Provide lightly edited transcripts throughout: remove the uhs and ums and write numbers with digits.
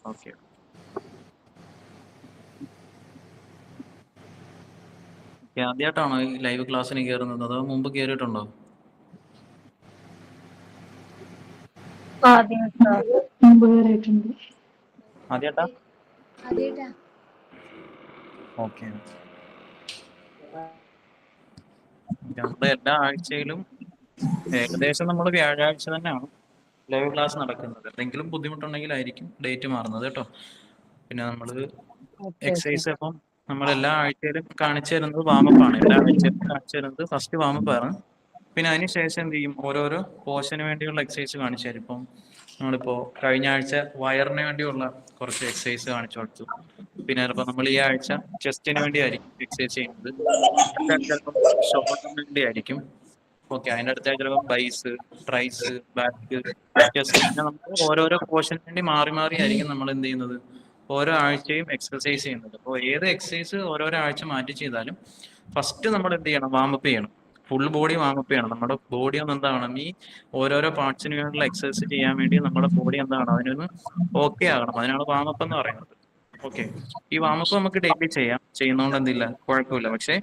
Okay. ആദ്യമായിട്ടാണോ ഈ live ക്ലാസ്സിന് കയറുന്നത്, അതോ മുമ്പ് കയറിയിട്ടുണ്ടോ? ആദ്യമായിട്ടാ? ഓക്കെ. നമ്മുടെ എല്ലാ ആഴ്ചയിലും ഏകദേശം നമ്മൾ വ്യാഴാഴ്ച തന്നെയാണ് ലൈവ് ക്ലാസ് നടക്കുന്നത്. എന്തെങ്കിലും ബുദ്ധിമുട്ടുണ്ടെങ്കിലായിരിക്കും ഡേറ്റ് മാറുന്നത് കേട്ടോ. പിന്നെ നമ്മൾ എക്സസൈസ് അപ്പം നമ്മൾ എല്ലാ ആഴ്ചയിലും കാണിച്ചു തരുന്നത് വാമപ്പാണ്. എല്ലാ ആഴ്ചയിലും കാണിച്ചു തരുന്നത് ഫസ്റ്റ് വാമപ്പാണ്. പിന്നെ അതിന് ശേഷം എന്ത് ചെയ്യും, ഓരോരോ പോർഷന് വേണ്ടിയുള്ള എക്സസൈസ് കാണിച്ചു തരും. ഇപ്പം നമ്മളിപ്പോൾ കഴിഞ്ഞ ആഴ്ച വയറിന് വേണ്ടിയുള്ള കുറച്ച് എക്സസൈസ് കാണിച്ചു കൊടുത്തു. പിന്നെ ചിലപ്പോൾ നമ്മൾ ഈ ആഴ്ച ചെസ്റ്റിന് വേണ്ടി ആയിരിക്കും എക്സസൈസ് ചെയ്യുന്നത്. ചിലപ്പോൾ ഷോൾഡറിന് വേണ്ടി ആയിരിക്കും. ഓക്കെ, അതിൻ്റെ അടുത്തായി ചിലപ്പോൾ ബൈസ്, ട്രൈസ്, ബാക്ക്, ചെസ്റ്റ്, പിന്നെ നമുക്ക് ഓരോരോ പോർഷന് വേണ്ടി മാറി മാറി ആയിരിക്കും നമ്മൾ എന്ത് ചെയ്യുന്നത്, ഓരോ ആഴ്ചയും എക്സസൈസ് ചെയ്യുന്നത്. അപ്പോൾ ഏത് എക്സസൈസ് ഓരോരോ ആഴ്ച മാറ്റി ചെയ്താലും ഫസ്റ്റ് നമ്മൾ എന്ത് ചെയ്യണം, വാമപ്പ് ചെയ്യണം. ഫുൾ ബോഡി വാമപ്പ് ചെയ്യണം. നമ്മുടെ ബോഡി ഒന്ന് എന്താവണം, ഈ ഓരോരോ പാർട്സിന് വേണ്ടിയുള്ള എക്സസൈസ് ചെയ്യാൻ വേണ്ടി നമ്മുടെ ബോഡി എന്താണ്, അതിനൊന്ന് ഓക്കെ ആകണം. അതിനാണ് വാമപ്പ് എന്ന് പറയുന്നത്. ഓക്കെ, ഈ വാമപ്പ് നമുക്ക് ഡെയിലി ചെയ്യാം, ചെയ്യുന്നതുകൊണ്ട് എന്തില്ല, കുഴപ്പമില്ല. പക്ഷേ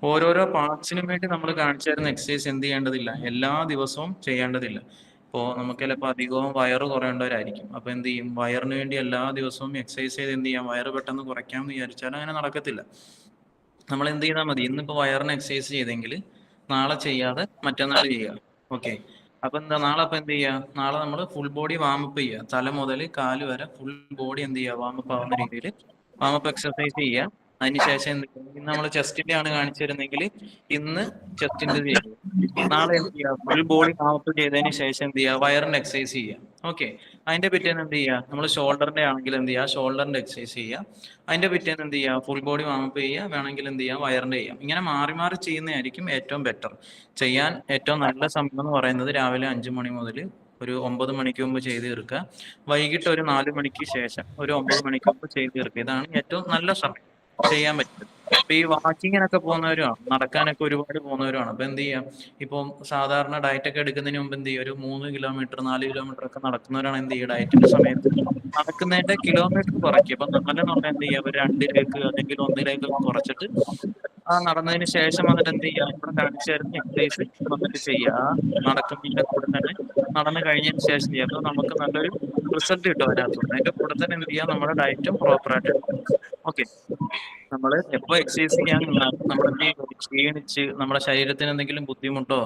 ഓരോരോ പാർട്സിനും വേണ്ടി നമ്മൾ കാണിച്ചു തരുന്ന എക്സസൈസ് എന്ത് ചെയ്യേണ്ടതില്ല, എല്ലാ ദിവസവും ചെയ്യേണ്ടതില്ല. ഇപ്പോൾ നമുക്ക് ചിലപ്പോൾ അധികവും വയറ് കുറയേണ്ടവരായിരിക്കും. അപ്പോൾ എന്ത് ചെയ്യും, വയറിന് വേണ്ടി എല്ലാ ദിവസവും എക്സസൈസ് ചെയ്ത് എന്ത് ചെയ്യാം, വയറ് പെട്ടെന്ന് കുറയ്ക്കാമെന്ന് വിചാരിച്ചാൽ അങ്ങനെ നടക്കത്തില്ല. നമ്മൾ എന്ത് ചെയ്താൽ മതി, ഇന്നിപ്പോൾ വയറിന് എക്സസൈസ് ചെയ്തെങ്കിൽ നാളെ ചെയ്യാതെ മറ്റന്നാൾ ചെയ്യുക. ഓക്കെ, അപ്പം എന്താ, നാളെ അപ്പം എന്ത് ചെയ്യുക, നാളെ നമ്മൾ ഫുൾ ബോഡി വാമപ്പ് ചെയ്യുക. തല മുതൽ കാല് വരെ ഫുൾ ബോഡി എന്ത് ചെയ്യുക, വാമപ്പ് ആവുന്ന രീതിയിൽ വാമപ്പ് എക്സസൈസ് ചെയ്യുക. അതിനുശേഷം എന്ത് ചെയ്യുക, ഇന്ന് നമ്മൾ ചെസ്റ്റിന്റെ ആണ് കാണിച്ചു തരുന്നെങ്കിൽ ഇന്ന് ചെസ്റ്റിന്റെ ചെയ്യുക. നാളെ എന്ത് ചെയ്യുക, ഫുൾ ബോഡി വാമപ്പ് ചെയ്തതിന് ശേഷം എന്ത് ചെയ്യുക, വയറിന്റെ എക്സസൈസ് ചെയ്യുക. ഓക്കെ, അതിന്റെ പിറ്റേന്ന് എന്ത് ചെയ്യുക, നമ്മൾ ഷോൾഡറിന്റെ ആണെങ്കിൽ എന്ത് ചെയ്യുക, ഷോൾഡറിന്റെ എക്സസൈസ് ചെയ്യുക. അതിന്റെ പിറ്റേന്ന് എന്ത് ചെയ്യുക, ഫുൾ ബോഡി വാമപ്പ് ചെയ്യുക. വേണമെങ്കിൽ എന്ത് ചെയ്യാം, വയറിന്റെ ചെയ്യാം. ഇങ്ങനെ മാറി മാറി ചെയ്യുന്നതായിരിക്കും ഏറ്റവും ബെറ്റർ. ചെയ്യാൻ ഏറ്റവും നല്ല സമയം എന്ന് പറയുന്നത് രാവിലെ 5 മണി മുതൽ ഒരു 9 മണിക്ക് മുമ്പ് ചെയ്ത് തീർക്കുക. വൈകിട്ട് ഒരു 4 മണിക്ക് ശേഷം ഒരു 9 മണിക്ക് മുമ്പ് ചെയ്ത് തീർക്കുക. ഇതാണ് ഏറ്റവും നല്ല സമയം ചെയ്യാൻ പറ്റുന്നത്. ഇപ്പൊ ഈ വാക്കിങ്ങിനൊക്കെ പോകുന്നവരുമാണ്, നടക്കാനൊക്കെ ഒരുപാട് പോകുന്നവരുമാണ്. അപ്പൊ എന്ത് ചെയ്യാം, ഇപ്പം സാധാരണ ഡയറ്റ് ഒക്കെ എടുക്കുന്നതിന് മുമ്പ് എന്ത് ചെയ്യുക, ഒരു 3 കിലോമീറ്റർ 4 കിലോമീറ്റർ ഒക്കെ നടക്കുന്നവരാണ് എന്ത് ചെയ്യുക, ഡയറ്റിന്റെ സമയത്ത് നടക്കുന്നതിന്റെ കിലോമീറ്റർ കുറയ്ക്കുക. അപ്പൊ നമ്മളെന്നുള്ള എന്ത് ചെയ്യുക, ഒരു 2ലേക്ക് അല്ലെങ്കിൽ 1ലേക്ക് കുറച്ചിട്ട് ആ നടന്നതിന് ശേഷം വന്നിട്ട് എന്ത് ചെയ്യുക, ഇവിടെ കാണിച്ചു തരുന്ന എക്സസൈസ് വന്നിട്ട് ചെയ്യുക. ആ നടക്കുന്നതിന്റെ കൂടെ തന്നെ നടന്നു കഴിഞ്ഞതിന് ശേഷം ചെയ്യുക. അപ്പോൾ നമുക്ക് നല്ലൊരു റിസൾട്ട് കിട്ടും അതിനകത്തുനിന്ന്. അതിന്റെ കൂടെ തന്നെ എന്ത് ചെയ്യുക, നമ്മുടെ ഡയറ്റും പ്രോപ്പറായിട്ട് എടുക്കുക. ഓക്കെ, നമ്മൾ എപ്പോൾ എക്സസൈസ് ചെയ്യാൻ നിന്നാലും നമ്മൾ എന്ത് ചെയ്യും, ക്ഷീണിച്ച് നമ്മുടെ ശരീരത്തിന് എന്തെങ്കിലും ബുദ്ധിമുട്ടോ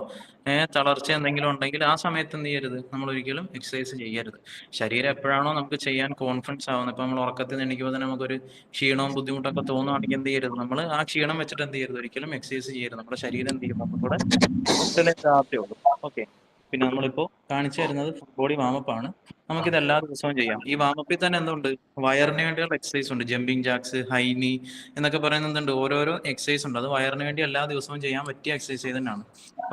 തളർച്ച എന്തെങ്കിലും ഉണ്ടെങ്കിൽ ആ സമയത്ത് എന്ത് ചെയ്യരുത്, നമ്മൾ ഒരിക്കലും എക്സസൈസ് ചെയ്യരുത്. ശരീരം എപ്പോഴാണോ നമുക്ക് ചെയ്യാൻ കോൺഫിഡൻസ് ആവുന്നത്, ഇപ്പൊ നമ്മൾ ഉറക്കത്തിൽ നിന്ന് എണീക്കുമ്പോൾ തന്നെ നമുക്കൊരു ക്ഷീണവും ബുദ്ധിമുട്ടൊക്കെ തോന്നുവാണെങ്കിൽ എന്ത് ചെയ്യരുത്, നമ്മൾ ആ ക്ഷീണം വെച്ചിട്ട് എന്ത് ചെയ്യരുത്, ഒരിക്കലും എക്സസൈസ് ചെയ്യരുത്. നമ്മുടെ ശരീരം എന്ത് ചെയ്യും, ഒന്നും കൂടെ ആവത്തേ ഉള്ളൂ. ഓക്കെ, പിന്നെ നമ്മളിപ്പോൾ കാണിച്ചു തരുന്നത് ഫുൾ ബോഡി വാമപ്പ് ആണ്. നമുക്കിത് എല്ലാ ദിവസവും ചെയ്യാം. ഈ വാമപ്പിൽ തന്നെ എന്തുണ്ട്, വയറിന് വേണ്ടിയുള്ള എക്സസൈസ് ഉണ്ട്. ജമ്പിങ് ജാക്സ്, ഹൈനി എന്നൊക്കെ പറയുന്നത് ഓരോരോ എക്സസൈസ് ഉണ്ട്. അത് വയറിന് വേണ്ടി എല്ലാ ദിവസവും ചെയ്യാൻ പറ്റിയ എക്സസൈസ് തന്നെയാണ്.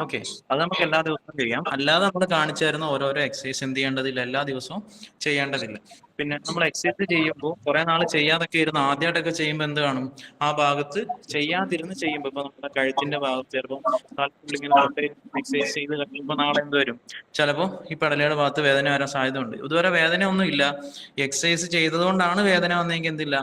ഓക്കെ, അത് നമുക്ക് എല്ലാ ദിവസവും ചെയ്യാം. അല്ലാതെ നമ്മൾ കാണിച്ചു തരുന്ന ഓരോരോ എക്സസൈസ് എന്ത് ചെയ്യേണ്ടതില്ല, എല്ലാ ദിവസവും ചെയ്യേണ്ടതില്ല. പിന്നെ നമ്മൾ എക്സസൈസ് ചെയ്യുമ്പോൾ കുറെ നാൾ ചെയ്യാതൊക്കെ ഇരുന്ന് ആദ്യമായിട്ടൊക്കെ ചെയ്യുമ്പോൾ എന്ത് കാണും, ആ ഭാഗത്ത് ചെയ്യാതിരുന്ന് ചെയ്യുമ്പോൾ, ഇപ്പൊ നമ്മുടെ കഴുത്തിന്റെ ഭാഗത്ത് ചിലപ്പോൾ താല്പര്യം എക്സസൈസ് ചെയ്ത് കഴിയുമ്പോൾ നാളെ എന്ത് വരും, ചിലപ്പോൾ ഈ പെടലയുടെ ഭാഗത്ത് വേദന വരാൻ സാധ്യത ഉണ്ട്. ഇതുവരെ വേദന ഒന്നും ഇല്ല, എക്സസൈസ് ചെയ്തതുകൊണ്ടാണ് വേദന വന്നെങ്കിൽ എന്തില്ല,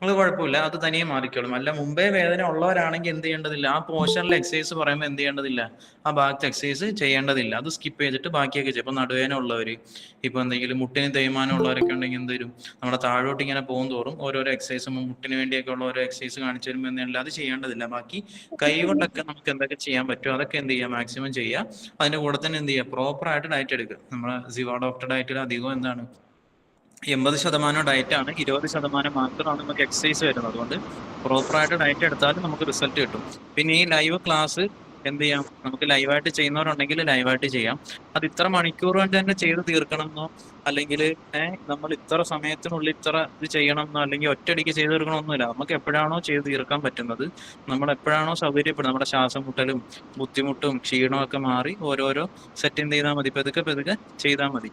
അത് കുഴപ്പമില്ല, അത് തനിയെ മാറിക്കോളും. അല്ല മുമ്പേ വേദന ഉള്ളവരാണെങ്കിൽ എന്ത് ചെയ്യേണ്ടതില്ല, ആ പോർഷനിൽ എക്സസൈസ് പറയുമ്പോൾ എന്ത് ചെയ്യേണ്ടതില്ല, ആ ഭാഗത്ത് എക്സസൈസ് ചെയ്യേണ്ടതില്ല. അത് സ്കിപ്പ് ചെയ്തിട്ട് ബാക്കിയൊക്കെ ചെയ്യും. ഇപ്പൊ നടുവേദന ഉള്ളവർ, ഇപ്പൊ എന്തെങ്കിലും മുട്ടിന് തേയ്മാനം ഉള്ളവരൊക്കെ ഉണ്ടെങ്കിൽ എന്ത് വരും, നമ്മുടെ താഴോട്ട് ഇങ്ങനെ പോകും തോറും ഓരോരോ എക്സസൈസ്, മുട്ടിന് വേണ്ടിയൊക്കെ ഉള്ള ഓരോ എക്സസൈസ് കാണിച്ചു തരുമ്പോൾ എന്നല്ല, അത് ചെയ്യേണ്ടതില്ല. ബാക്കി കൈ കൊണ്ടൊക്കെ നമുക്ക് എന്തൊക്കെ ചെയ്യാൻ പറ്റുമോ അതൊക്കെ എന്ത് ചെയ്യുക, മാക്സിമം ചെയ്യുക. അതിന്റെ കൂടെ തന്നെ എന്ത് ചെയ്യുക, പ്രോപ്പറായിട്ട് ഡയറ്റ് എടുക്കുക. നമ്മുടെ സിവ ഡോക്ടർ ഡയറ്റിൽ അധികം എന്താണ്, 80% ഡയറ്റാണ്, 20% മാത്രമാണ് നമുക്ക് എക്സസൈസ് വരുന്നത്. അതുകൊണ്ട് പ്രോപ്പറായിട്ട് ഡയറ്റ് എടുത്താലും നമുക്ക് റിസൾട്ട് കിട്ടും. പിന്നെ ഈ ലൈവ് ക്ലാസ് എന്ത് ചെയ്യാം, നമുക്ക് ലൈവായിട്ട് ചെയ്യുന്നവരുണ്ടെങ്കിൽ ലൈവായിട്ട് ചെയ്യാം. അത് ഇത്ര മണിക്കൂർ കൊണ്ട് തന്നെ ചെയ്ത് തീർക്കണമെന്നോ, അല്ലെങ്കിൽ നമ്മൾ ഇത്ര സമയത്തിനുള്ളിൽ ഇത്ര ഇത് ചെയ്യണമെന്നോ, അല്ലെങ്കിൽ ഒറ്റയടിക്ക് ചെയ്ത് തീർക്കണമെന്നൊന്നുമില്ല. നമുക്ക് എപ്പോഴാണോ ചെയ്ത് തീർക്കാൻ പറ്റുന്നത്, നമ്മൾ എപ്പോഴാണോ സൗകര്യപ്പെടുന്നത്, നമ്മുടെ ശ്വാസം മുട്ടലും ബുദ്ധിമുട്ടും ക്ഷീണവും ഒക്കെ മാറി ഓരോരോ സെറ്റ് എന്ത് ചെയ്താൽ മതി, പെതുക്കെ പെതുക്കെ ചെയ്താൽ മതി.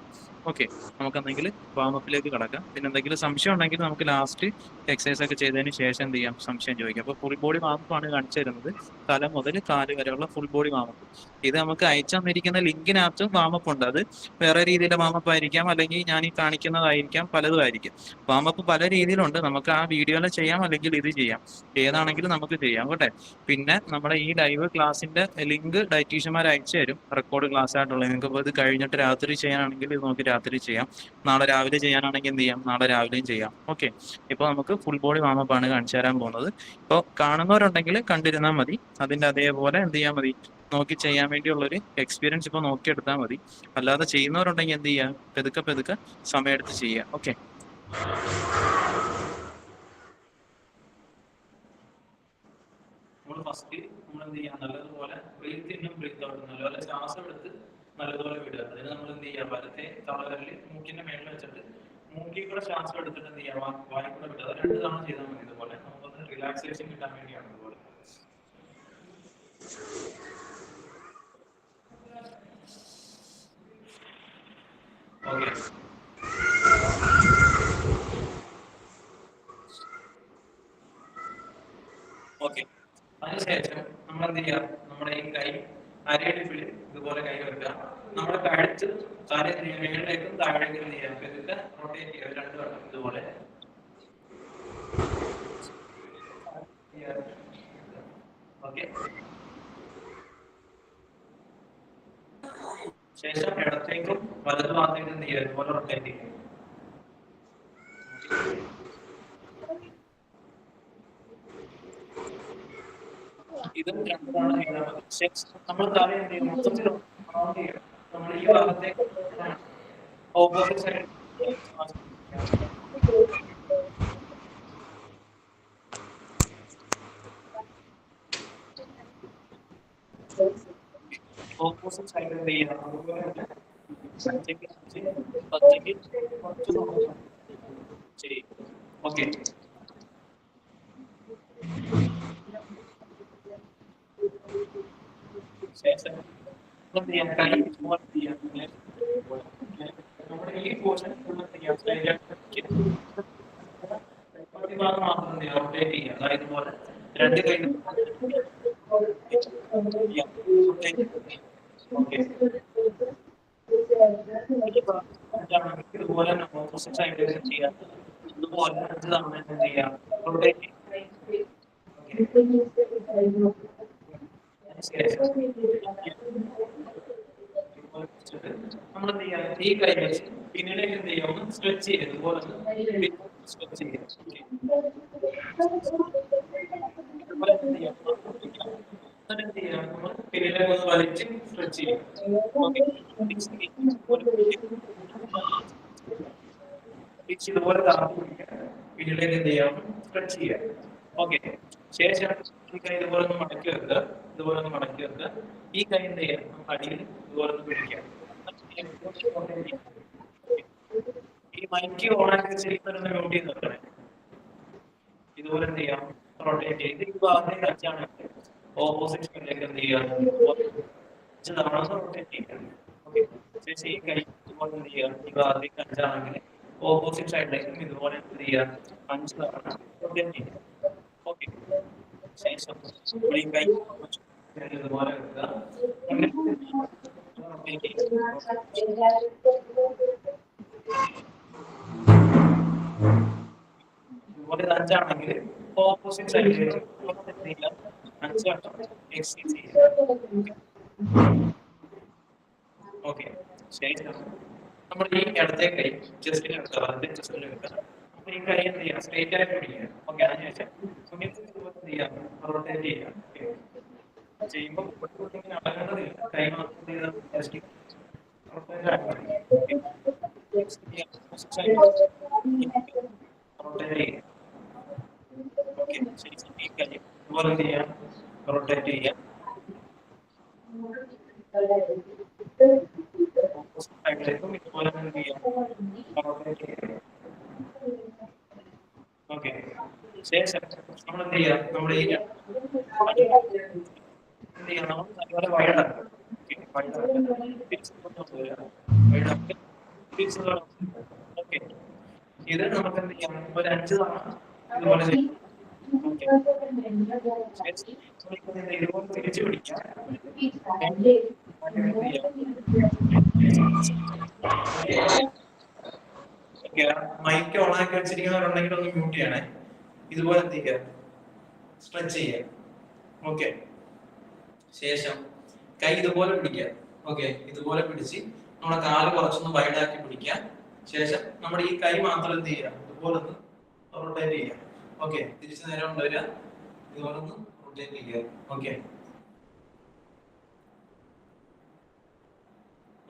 ഓക്കെ, നമുക്കെന്തെങ്കിൽ വാമപ്പിലേക്ക് കടക്കാം. പിന്നെ എന്തെങ്കിലും സംശയം ഉണ്ടെങ്കിൽ നമുക്ക് ലാസ്റ്റ് എക്സസൈസ് ഒക്കെ ചെയ്തതിന് ശേഷം എന്ത് ചെയ്യാം, സംശയം ചോദിക്കാം. അപ്പോൾ ഫുൾ ബോഡി വാമപ്പാണ് കാണിച്ചു തരുന്നത്. തല മുതൽ കാല് വരെയുള്ള ആയിട്ടുള്ള ഫുൾ ബോഡി വാമപ്പ്. ഇത് നമുക്ക് അയച്ചു തന്നിരിക്കുന്ന ലിങ്കിനകത്ത് വാമപ്പ് ഉണ്ട്. അത് വേറെ രീതിയിലെ വാമപ്പ് ആയിരിക്കാം, അല്ലെങ്കിൽ ഞാൻ ഈ കാണിക്കുന്നതായിരിക്കാം, പലതും ആയിരിക്കും. വാമപ്പ് പല രീതിയിലുണ്ട്. നമുക്ക് ആ വീഡിയോയിൽ ചെയ്യാം, അല്ലെങ്കിൽ ഇത് ചെയ്യാം, ഏതാണെങ്കിലും നമുക്ക് ചെയ്യാം കേട്ടെ. പിന്നെ നമ്മുടെ ഈ ലൈവ് ക്ലാസ്സിന്റെ ലിങ്ക് ഡയറ്റീഷ്യന്മാർ അയച്ചു തരും, റെക്കോർഡ് ക്ലാസ് ആയിട്ടുള്ള. നിങ്ങൾക്ക് ഇത് കഴിഞ്ഞിട്ട് രാത്രി ചെയ്യാനാണെങ്കിൽ ഇത് നോക്കി രാത്രി ചെയ്യാം, നാളെ രാവിലെ ചെയ്യാനാണെങ്കിൽ എന്ത് ചെയ്യാം, നാളെ രാവിലെയും ചെയ്യാം. ഓക്കെ, ഇപ്പോൾ നമുക്ക് ഫുൾ ബോഡി വാമപ്പ് ആണ് കാണിച്ചു തരാൻ പോകുന്നത്. ഇപ്പോൾ കാണുന്നവരുണ്ടെങ്കിൽ കണ്ടിരുന്നാൽ മതി, അതിന്റെ അതേപോലെ എന്ത് ചെയ്യാൻ മതി, നോക്കി ചെയ്യാൻ വേണ്ടിയുള്ളൊരു എക്സ്പീരിയൻസ് ഇപ്പോൾ നോക്കിയെടുത്താൽ മതി. അല്ലാതെ ചെയ്യുന്നവരുണ്ടെങ്കിൽ എന്ത് ചെയ്യുക, പെതുക്കെ പെതുക്കെ സമയമെടുത്ത് ചെയ്യുക. ഓക്കെ, നമ്മൾ ഫസ്റ്റ് നമ്മൾ എന്ത് ചെയ്യാം, നല്ലതുപോലെ ബ്രീത്ത് ഇന്നും ബ്രീത്ത് ഔട്ട്, നല്ലപോലെ ശ്വാസം എടുത്ത് നല്ലതുപോലെ വിടുക. അതിന് നമ്മൾ എന്ത് ചെയ്യുക, വലത്തെ തള്ളവിരല് മൂക്കിന്റെ മേളിൽ വെച്ചിട്ട് മൂക്കിൽ കൂടെ ശ്വാസം എടുത്തിട്ട് എന്ത് ചെയ്യാം, വായി കൂടെ വിടുക. അത് 2 തവണ ചെയ്താൽ മതി. ഇതുപോലെ നമുക്കൊന്ന് റിലാക്സേഷൻ കിട്ടാൻ വേണ്ടിയാണ് ഇതുപോലെ. Okay, okay. അതിനുശേഷം നമ്മൾ എന്ത് ചെയ്യുക, നമ്മുടെ ഈ കൈ അരയിടിപ്പിൽ ഇതുപോലെ കൈ വെക്കുക. നമ്മുടെ കഴുത്ത് മേളിലേക്കും താഴേക്കും എന്ത് ചെയ്യാം, പെതുക്കെ റൊട്ടേറ്റ് ചെയ്യുക 2 വട്ടം ഇതുപോലെ. ഓക്കെ, ശേഷം ഇടത്തേക്കും വലതു ഭാഗത്തേക്കും എന്ത് ചെയ്യുക, ഇതുപോലെ റൊട്ടേറ്റ് ചെയ്യുക. ഇതും 2 തവണ ചെയ്താൽ മതി. ശേഷം നമ്മൾ തല എന്ത് ചെയ്യും, മൊത്തത്തിൽ റൗണ്ട് ചെയ്യണം. നമ്മൾ ഈ ഭാഗത്തേക്ക് ഓപ്പോസിറ്റ് സൈഡ് ഓപ്പോസിറ്റ് സൈഡ് എന്ത് ചെയ്യണം, അതുപോലെ പച്ചയ്ക്ക് ചെയ്യും. ഓക്കെ, ശേഷം എന്ത് ചെയ്യാം, കൈ ഇതുപോലെ ചെയ്യാം. നമ്മുടെ ഈ പോർഷൻ ഭാഗം മാത്രം എന്ത് ചെയ്യാം, റൊട്ടേറ്റ് ചെയ്യുക. അതായത് പോലെ 2 കൈ ഇതുപോലെ ഓപ്പോസിറ്റ് സൈഡിലേക്ക് ചെയ്യാം. ഇതുപോലെ 5 തവണ എന്ത് ചെയ്യാം, റൊട്ടേറ്റ് ചെയ്യാം. നമ്മൾ എന്ത് ചെയ്യാം, ഈ കൈ വെച്ച് പിന്നിലേക്ക് എന്ത് ചെയ്യാം, ഒന്ന് സ്ട്രെച്ച് ചെയ്യുക. ഇതുപോലെ സ്ട്രെച്ച് ചെയ്യുക. പിന്നിലേക്ക് ഒന്ന് വലിച്ച് സ്ട്രെച്ച് ചെയ്യും. ഇതുപോലെ പിന്നിലേക്ക് എന്ത് ചെയ്യാം, സ്ട്രെച്ച് ചെയ്യാം. ഓക്കെ, ശേഷം ഈ കൈ ഇതുപോലെ ഒന്ന് മടക്കി വെക്കുക. ഇതുപോലെ ഒന്ന് മടക്കി വെക്കുക. ഈ കൈ എന്ത് ചെയ്യാം, അടിയിൽ ഇതുപോലെ ഒന്ന് പിടിക്കാം. ഈ മൈക്ക് ഓണാക്കി ചെയ്യുന്ന നോട്ട് ചെയ്ത് നോക്കണേ. ഇതുപോലെ എന്ത് ചെയ്യാം, റൊട്ടേറ്റ് ചെയ്ത് ഈ ഭാഗത്തേക്ക് അച്ചാണ് ഓപ്പോസിറ്റ് സൈഡിലേക്ക് എന്ത് ചെയ്യാം, 5 തവണ റൊട്ടേറ്റ് ചെയ്യാം. ഓക്കെ, ശേഷം ഈ കൈ ഇതുപോലെ എന്ത് ചെയ്യാം, ഈ ഭാഗത്തേക്ക് 5 ആണെങ്കിൽ ഓപ്പോസിറ്റ് സൈഡിലേക്കും ഇതുപോലെ എന്ത് ചെയ്യാം, 5 തവണ റൊട്ടേറ്റ് ചെയ്യാം. ഓക്കെ, ശേഷം ഈ കൈ ഇതുപോലെ വെക്കുക. ഇതുപോലെ 5 ആണെങ്കിൽ ഓപ്പോസിറ്റ് സൈഡിലേക്ക് 5 വട്ടം എക്സീഡ് ചെയ്യാം. ഓക്കെ, ശേഷം നമ്മൾ ഈ ഇടത്തെ കൈ ജസ്റ്റിൽ വെക്കുക. ജസ്റ്റിൽ വെക്കുക. ഈ കൈ എന്ത് ചെയ്യാം, സ്ട്രേറ്റ് ആയിട്ട് പിടിക്കുക. ഓക്കെ, അതിനുശേഷം എന്ത് ചെയ്യാം, റൊട്ടേറ്റ് ചെയ്യാം. ചെയ്യുമ്പോൾ ഇങ്ങനെ അളകേണ്ടതില്ല, കൈ മാത്രം ചെയ്താൽ ജസ്റ്റ് റൊട്ടേറ്റ് ആക്കുക. റൊട്ടേറ്റ് ചെയ്യാം. ഓക്കെ, ശേഷം ഈ കൈ ഇതുപോലെ എന്ത് ചെയ്യാം, റൊട്ടേറ്റ് ചെയ്യാം. ഇതുപോലെ എന്ത് ചെയ്യാം, റൊട്ടേറ്റ് ചെയ്യാം. ഓക്കെ, ശേഷം നമ്മൾ എന്ത് ചെയ്യാം, നമ്മുടെ ഈ എന്ത് ചെയ്യാം, നമ്മൾ അതുപോലെ വൈഡാക്കുക. ഓക്കെ, ഇത് നമുക്ക് എന്ത് ചെയ്യാം, ഒരു 5 തവണ ഇതുപോലെ ചെയ്യാം. ഓക്കെ, ഇതുപോലെ തിരിച്ചു പിടിക്കാം. മൈക്ക് ഓൺ ആക്കി വെച്ചിരിക്കുന്നവരുണ്ടെങ്കിൽ ഒന്ന് മ്യൂട്ട് ചെയ്യണേ. ഇതുപോലെ എന്ത് ചെയ്യുക, സ്ട്രെച്ച് ചെയ്യുക. ഓക്കെ, ശേഷം കൈ ഇതുപോലെ പിടിക്കുക. ഓക്കെ, ഇതുപോലെ പിടിച്ച് നമ്മുടെ കാല് കുറച്ചൊന്ന് വൈഡാക്കി പിടിക്കുക. ശേഷം നമ്മുടെ ഈ കൈ മാത്രം എന്ത് ചെയ്യുക, ഇതുപോലെ ഒന്ന് റൊട്ടേറ്റ് ചെയ്യുക. ഓക്കെ, തിരിച്ചു നേരെ കൊണ്ടുവരിക, ഇതുപോലെ ഒന്ന് റൊട്ടേറ്റ് ചെയ്യുക. ഓക്കെ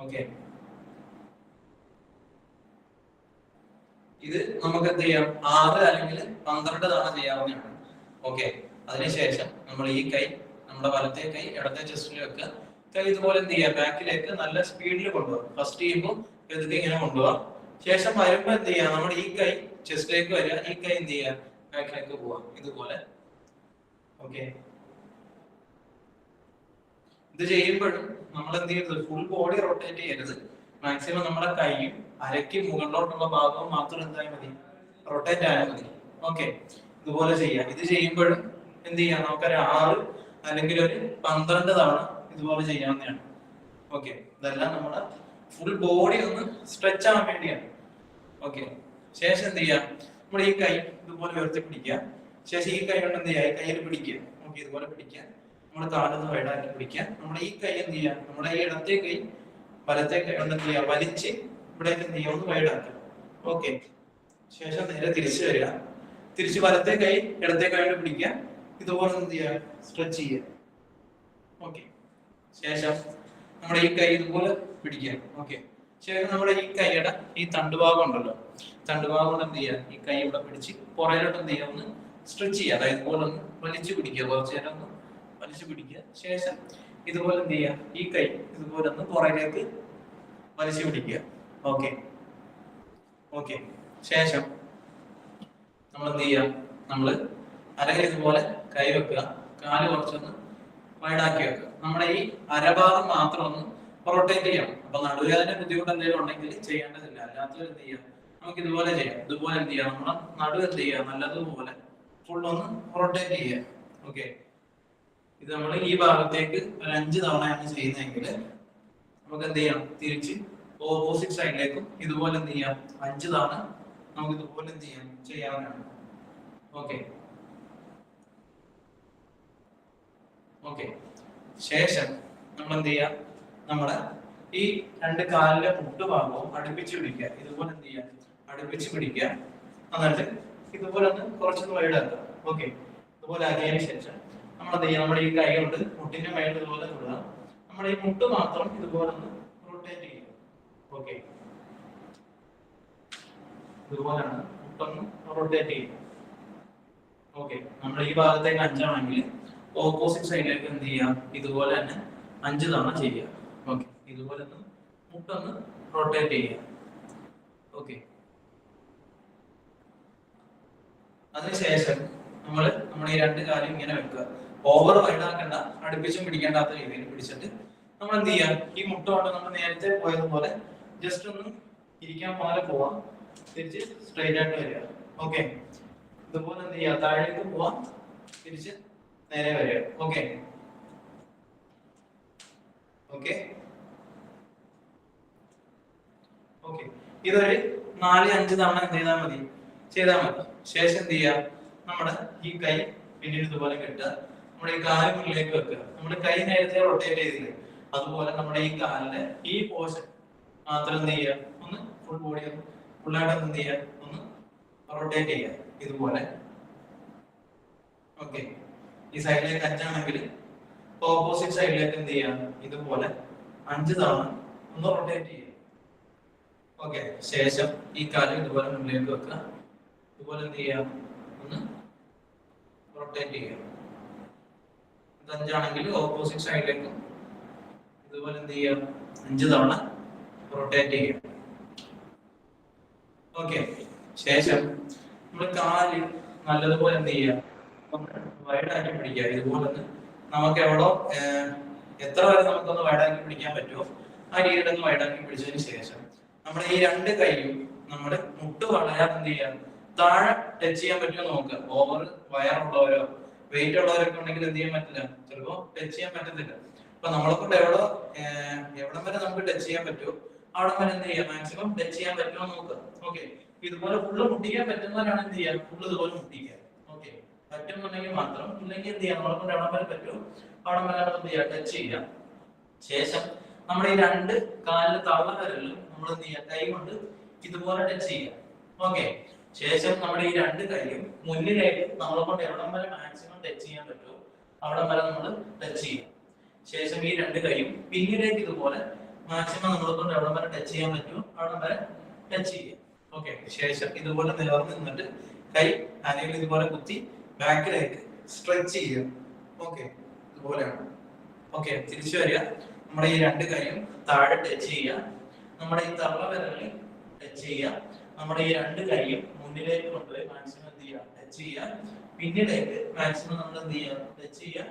ഓക്കെ, ഇത് നമുക്ക് എന്ത് ചെയ്യാം, 6 അല്ലെങ്കിൽ 12 തവണ ചെയ്യാവുന്നതാണ്. ഓക്കെ, അതിനുശേഷം നമ്മൾ ഈ കൈ നമ്മുടെ വലത്തെ കൈ ഇടത്തെ ചെസ്റ്റിൽ വെക്കുക. കൈ ഇതുപോലെ എന്ത് ചെയ്യുക, ബാക്കിലേക്ക് നല്ല സ്പീഡിൽ കൊണ്ടുപോകാം. ഫസ്റ്റ് ചെയ്യുമ്പോൾ ഇതൊക്കെ ഇങ്ങനെ കൊണ്ടുപോകാം. ശേഷം വരുമ്പോൾ എന്ത് ചെയ്യുക, നമ്മുടെ ഈ കൈ ചെസ്റ്റിലേക്ക് വരിക, ഈ കൈ എന്ത് ചെയ്യുക, ബാക്കിലേക്ക് പോവാം ഇതുപോലെ. ഓക്കെ, ഇത് ചെയ്യുമ്പോഴും നമ്മൾ എന്ത് ചെയ്യരുത്, ഫുൾ ബോഡി റൊട്ടേറ്റ് ചെയ്യരുത്. മാക്സിമം നമ്മുടെ കൈയും അരയ്ക്ക് മുകളിലോട്ടുള്ള ഭാഗവും മാത്രം എന്തായാലും മതി, റൊട്ടേറ്റ് ആയാൽ മതി. ഓക്കെ, ഇതുപോലെ ചെയ്യാം. ഇത് ചെയ്യുമ്പോഴും എന്ത് ചെയ്യാം, നമുക്കൊരു 6 അല്ലെങ്കിൽ ഒരു 12 തവണ ഇതുപോലെ ചെയ്യാവുന്നതാണ്. ഓക്കെ, ഇതെല്ലാം നമ്മുടെ ഫുൾ ബോഡി ഒന്ന് സ്ട്രെച്ച് ആവാൻ വേണ്ടിയാണ്. ഓക്കെ, ശേഷം എന്ത് ചെയ്യാം, നമ്മുടെ ഈ കൈ ഇതുപോലെ ഉയർത്തി പിടിക്കുക. ശേഷം ഈ കൈ കൊണ്ട് എന്ത് ചെയ്യുക, കയ്യിൽ പിടിക്കുക. ഓക്കെ, ഇതുപോലെ പിടിക്കുക. നമ്മുടെ കാലൊന്ന് വൈഡാക്കി പിടിക്കുക. നമ്മുടെ ഈ കൈ എന്ത് ചെയ്യുക, നമ്മുടെ ഈ ഇടത്തെ കൈ വലത്തെ കൈ കൊണ്ട് എന്ത് ചെയ്യുക, വലിച്ച് ഇവിടേക്ക് എന്ത് ചെയ്യുക, ഒന്ന് വൈഡാക്കുക. ഓക്കെ, ശേഷം നേരെ തിരിച്ചു വരിക. തിരിച്ച് വലത്തെ കൈ ഇടത്തെ കൈ കൊണ്ട് പിടിക്കുക. ഇതുപോലെ എന്ത് ചെയ്യുക, സ്ട്രെച്ച് ചെയ്യുക. ഓക്കെ, ശേഷം നമ്മുടെ ഈ കൈ ഇതുപോലെ പിടിക്കുക. ഓക്കെ, ശേഷം നമ്മുടെ ഈ കൈയുടെ ഈ തണ്ടുഭാഗം ഉണ്ടല്ലോ, തണ്ടുഭാഗം കൊണ്ട് എന്ത് ചെയ്യുക, ഈ കൈ ഇവിടെ പിടിച്ച് പുറയിലോട്ട് എന്ത് ചെയ്യുക, ഒന്ന് സ്ട്രെച്ച് ചെയ്യുക. അതായത് ഇതുപോലെ ഒന്ന് വലിച്ചു പിടിക്കുക. കുറച്ചു നേരം ഒന്ന് വലിച്ചു പിടിക്കുക. ശേഷം ഇതുപോലെ എന്ത് ചെയ്യുക, ഈ കൈ ഇതുപോലെ ഒന്ന് പുറയിലേക്ക് വലിച്ചു പിടിക്കുക. ഓക്കെ ഓക്കെ, ശേഷം നമ്മൾ എന്ത് ചെയ്യുക, നമ്മള് അരകൈ ഇതുപോലെ കൈ വെക്കുക. കാല് കുറച്ചൊന്ന് വൈഡാക്കി വെക്കുക. നമ്മുടെ ഈ അരഭാഗം മാത്രം ഒന്ന് റൊട്ടേറ്റ് ചെയ്യണം. അപ്പൊ നടുവേദന ബുദ്ധിമുട്ട് എന്തെങ്കിലും ഉണ്ടെങ്കിൽ ചെയ്യേണ്ടതില്ല. അല്ലാത്തവർ എന്ത് ചെയ്യാം, നമുക്ക് ഇതുപോലെ ചെയ്യാം. ഇതുപോലെ എന്ത് ചെയ്യാം, നമ്മുടെ നടു എന്ത് ചെയ്യുക, നല്ലതുപോലെ ഫുൾ ഒന്ന് റൊട്ടേറ്റ് ചെയ്യുക. ഓക്കെ, ഇത് നമ്മൾ ഈ ഭാഗത്തേക്ക് ഒരു 5 തവണയാണ് ചെയ്യുന്നതെങ്കിൽ നമുക്ക് എന്ത് ചെയ്യാം, തിരിച്ച് ഓപ്പോസിറ്റ് സൈഡിലേക്കും ഇതുപോലെ എന്ത് ചെയ്യാം, 5 തവണ നമുക്ക് ഇതുപോലെ എന്ത് ചെയ്യാം, ചെയ്യാവുന്നതാണ്. ഓക്കെ ഓക്കെ, ശേഷം നമ്മൾ എന്ത് ചെയ്യാം, നമ്മുടെ ഈ 2 കാലിലെ മുട്ടുഭാഗവും അടുപ്പിച്ച് പിടിക്കുക. ഇതുപോലെ എന്ത് ചെയ്യാം, അടുപ്പിച്ച് പിടിക്കുക. എന്നിട്ട് ഇതുപോലെ ഒന്ന് കുറച്ചൊന്ന് വൈഡാക്കുക. ഓക്കെ, ഇതുപോലെ ആക്കിയതിനു ശേഷം നമ്മൾ എന്ത് ചെയ്യാം, നമ്മുടെ ഈ കൈ കൊണ്ട് മുട്ടിന്റെ മേളിൽ ഇതുപോലെ തൊടുക. നമ്മുടെ ഈ മുട്ട് മാത്രം ഇതുപോലെ ഒന്ന് റൊട്ടേറ്റ് ചെയ്യുക. ഓക്കെ, ഇതുപോലെയാണ് മുട്ടൊന്ന് റൊട്ടേറ്റ് ചെയ്യുക. ഓക്കെ, നമ്മുടെ ഈ ഭാഗത്തേക്ക് 5 ആണെങ്കിൽ ഓപ്പോസിറ്റ് സൈഡിലേക്ക് എന്ത് ചെയ്യാം, ഇതുപോലെ തന്നെ 5 തവണ ചെയ്യുക. ഓക്കെ, ഇതുപോലെ ഒന്ന് മുട്ടൊന്ന് റൊട്ടേറ്റ് ചെയ്യുക. ഓക്കെ, അതിനുശേഷം നമ്മുടെ ഈ 2 കാലും ഇങ്ങനെ വെക്കുക. ഓവർ വൈഡാക്കണ്ട, അടുപ്പിച്ചും പിടിക്കേണ്ടാത്ത രീതിയിൽ പിടിച്ചിട്ട് നമ്മൾ എന്ത് ചെയ്യാം, ഈ മുട്ട കൊണ്ട് നമ്മൾ നേരത്തെ പോയതുപോലെ ജസ്റ്റ് ഒന്ന് ഇരിക്കാൻ പോലെ പോവാം. തിരിച്ച് സ്ട്രെയിറ്റ് ആയിട്ട് വരിക. ഓക്കെ, ഇതുപോലെ എന്ത് ചെയ്യാം, താഴേക്ക് പോവാം, തിരിച്ച് നേരെ വരിക. ഓക്കെ ഓക്കെ ഓക്കെ, ഇതൊരു 4-5 തവണ എന്ത് ചെയ്താൽ മതി, ചെയ്താൽ മതി. ശേഷം എന്ത് ചെയ്യാം, നമ്മുടെ ഈ കൈ പിന്നീട് ഇതുപോലെ കെട്ടുക. നമ്മുടെ ഈ കാല് മുന്നിലേക്ക് വെക്കുക. നമ്മുടെ കൈ നേരത്തെ റൊട്ടേറ്റ് ചെയ്തില്ലേ, അതുപോലെ നമ്മുടെ ഈ കാലിന്റെ ഈ പോർഷൻ മാത്രം എന്ത് ചെയ്യുക, ഒന്ന് ഫുൾ ബോഡി ഫുള്ളായിട്ട് എന്ത് ചെയ്യുക, ഒന്ന് റൊട്ടേറ്റ് ചെയ്യുക ഇതുപോലെ. ഓക്കെ, ഈ സൈഡിലേക്ക് 5 ആണെങ്കിൽ ഓപ്പോസിറ്റ് സൈഡിലേക്ക് എന്ത് ചെയ്യാം, ഇതുപോലെ 5 തവണ ഒന്ന് റൊട്ടേറ്റ് ചെയ്യുക. ഓക്കെ, ശേഷം ഈ കാല് ഇതുപോലെ മുന്നിലേക്ക് വെക്കുക. ഇതുപോലെ എന്ത് ചെയ്യാം, ഒന്ന് റൊട്ടേറ്റ് ചെയ്യുക. 5 ആണെങ്കിൽ ഓപ്പോസിറ്റ് സൈഡിലേക്കും ഇതുപോലെ എന്ത് ചെയ്യാം, 5 തവണ റൊട്ടേറ്റ് ചെയ്യുക. ഓക്കെ, ശേഷം നമ്മൾ കാല് നല്ലതുപോലെ എന്ത് ചെയ്യുക, വൈഡാക്കി പിടിക്കുക. ഇതുപോലെ നമുക്ക് എവിടോ എത്ര വരെ നമുക്കൊന്ന് വൈഡാക്കി പിടിക്കാൻ പറ്റുമോ ആ രീതിയിൽ ഒന്ന് വൈഡാക്കി പിടിച്ചതിന് ശേഷം നമ്മുടെ ഈ 2 കൈയും നമ്മുടെ മുട്ട് വളയാതെ എന്ത് ചെയ്യാം, താഴെ ടച്ച് ചെയ്യാൻ പറ്റുമോ നോക്കുക. ഓവർ വയറുള്ളവരോ വെയിറ്റ് ഉള്ളവരൊക്കെ ഉണ്ടെങ്കിൽ എന്ത് ചെയ്യാൻ പറ്റില്ല, ചിലപ്പോ ടച്ച് ചെയ്യാൻ പറ്റത്തില്ല. അപ്പൊ നമ്മളെ കൊണ്ട് എവിടം വരെ നമുക്ക് ടച്ച് ചെയ്യാൻ പറ്റുമോ അവിടെ വരെ എന്ത് ചെയ്യാം, മാക്സിമം ടച്ച് ചെയ്യാൻ പറ്റുമോ നോക്കുക. ഓക്കെ, ഇതുപോലെ ഫുള്ള് മുട്ടിക്കാൻ പറ്റുന്നവരാണ് എന്ത് ചെയ്യാം, ഫുള്ള് ഇതുപോലെ മുട്ടിക്കുക. ഓക്കെ, പറ്റുന്നുണ്ടെങ്കിൽ മാത്രം, ഇല്ലെങ്കിൽ എന്ത് ചെയ്യാം, നമ്മളെ കൊണ്ട് എവിടം വരെ പറ്റുമോ അവിടെ വരെ എന്ത് ചെയ്യാം, ടച്ച് ചെയ്യാം. ശേഷം നമ്മുടെ ഈ രണ്ട് കാലിലെ തള്ളവിരലും നമ്മൾ എന്ത് ചെയ്യാം, കൈ കൊണ്ട് ഇതുപോലെ ടച്ച് ചെയ്യാം. ഓക്കെ, ശേഷം നമ്മുടെ ഈ രണ്ട് കൈയും മുന്നിലേക്ക് നമ്മളെ കൊണ്ട് എവിടം വരെ മാക്സിമം ടച്ച് ചെയ്യാൻ പറ്റുമോ അവിടെ വരെ നമ്മൾ ടച്ച് ചെയ്യാം. ശേഷം ഈ രണ്ട് കൈയും പിന്നിലേക്ക് ഇതുപോലെ മാക്സിമം നമ്മളെ കൊണ്ട് എവിടം വരെ ടച്ച് ചെയ്യാൻ പറ്റുമോ അവിടെ വരെ ടച്ച് ചെയ്യാം. ഓക്കെ, ശേഷം ഇതുപോലെ നിലർന്ന് നിന്നിട്ട് കൈ അല്ലെങ്കിൽ ഇതുപോലെ കുത്തി ബാക്കിലേക്ക് സ്ട്രെച്ച് ചെയ്യുക. ഓക്കെ, ഇതുപോലെയാണ്. ഓക്കെ, തിരിച്ചു വരിക. നമ്മുടെ ഈ രണ്ട് കൈയും താഴെ ടച്ച് ചെയ്യുക, നമ്മുടെ ഈ തള്ളവിരലിൽ ടച്ച് ചെയ്യുക, നമ്മുടെ ഈ രണ്ട് കൈയും മുന്നിലേക്ക് കൊണ്ടുപോയി മാക്സിമം എന്ത് ചെയ്യുക, ടച്ച് ചെയ്യുക, പിന്നിലേക്ക് മാക്സിമം നമ്മൾ എന്ത് ചെയ്യുക, ടച്ച് ചെയ്യുക,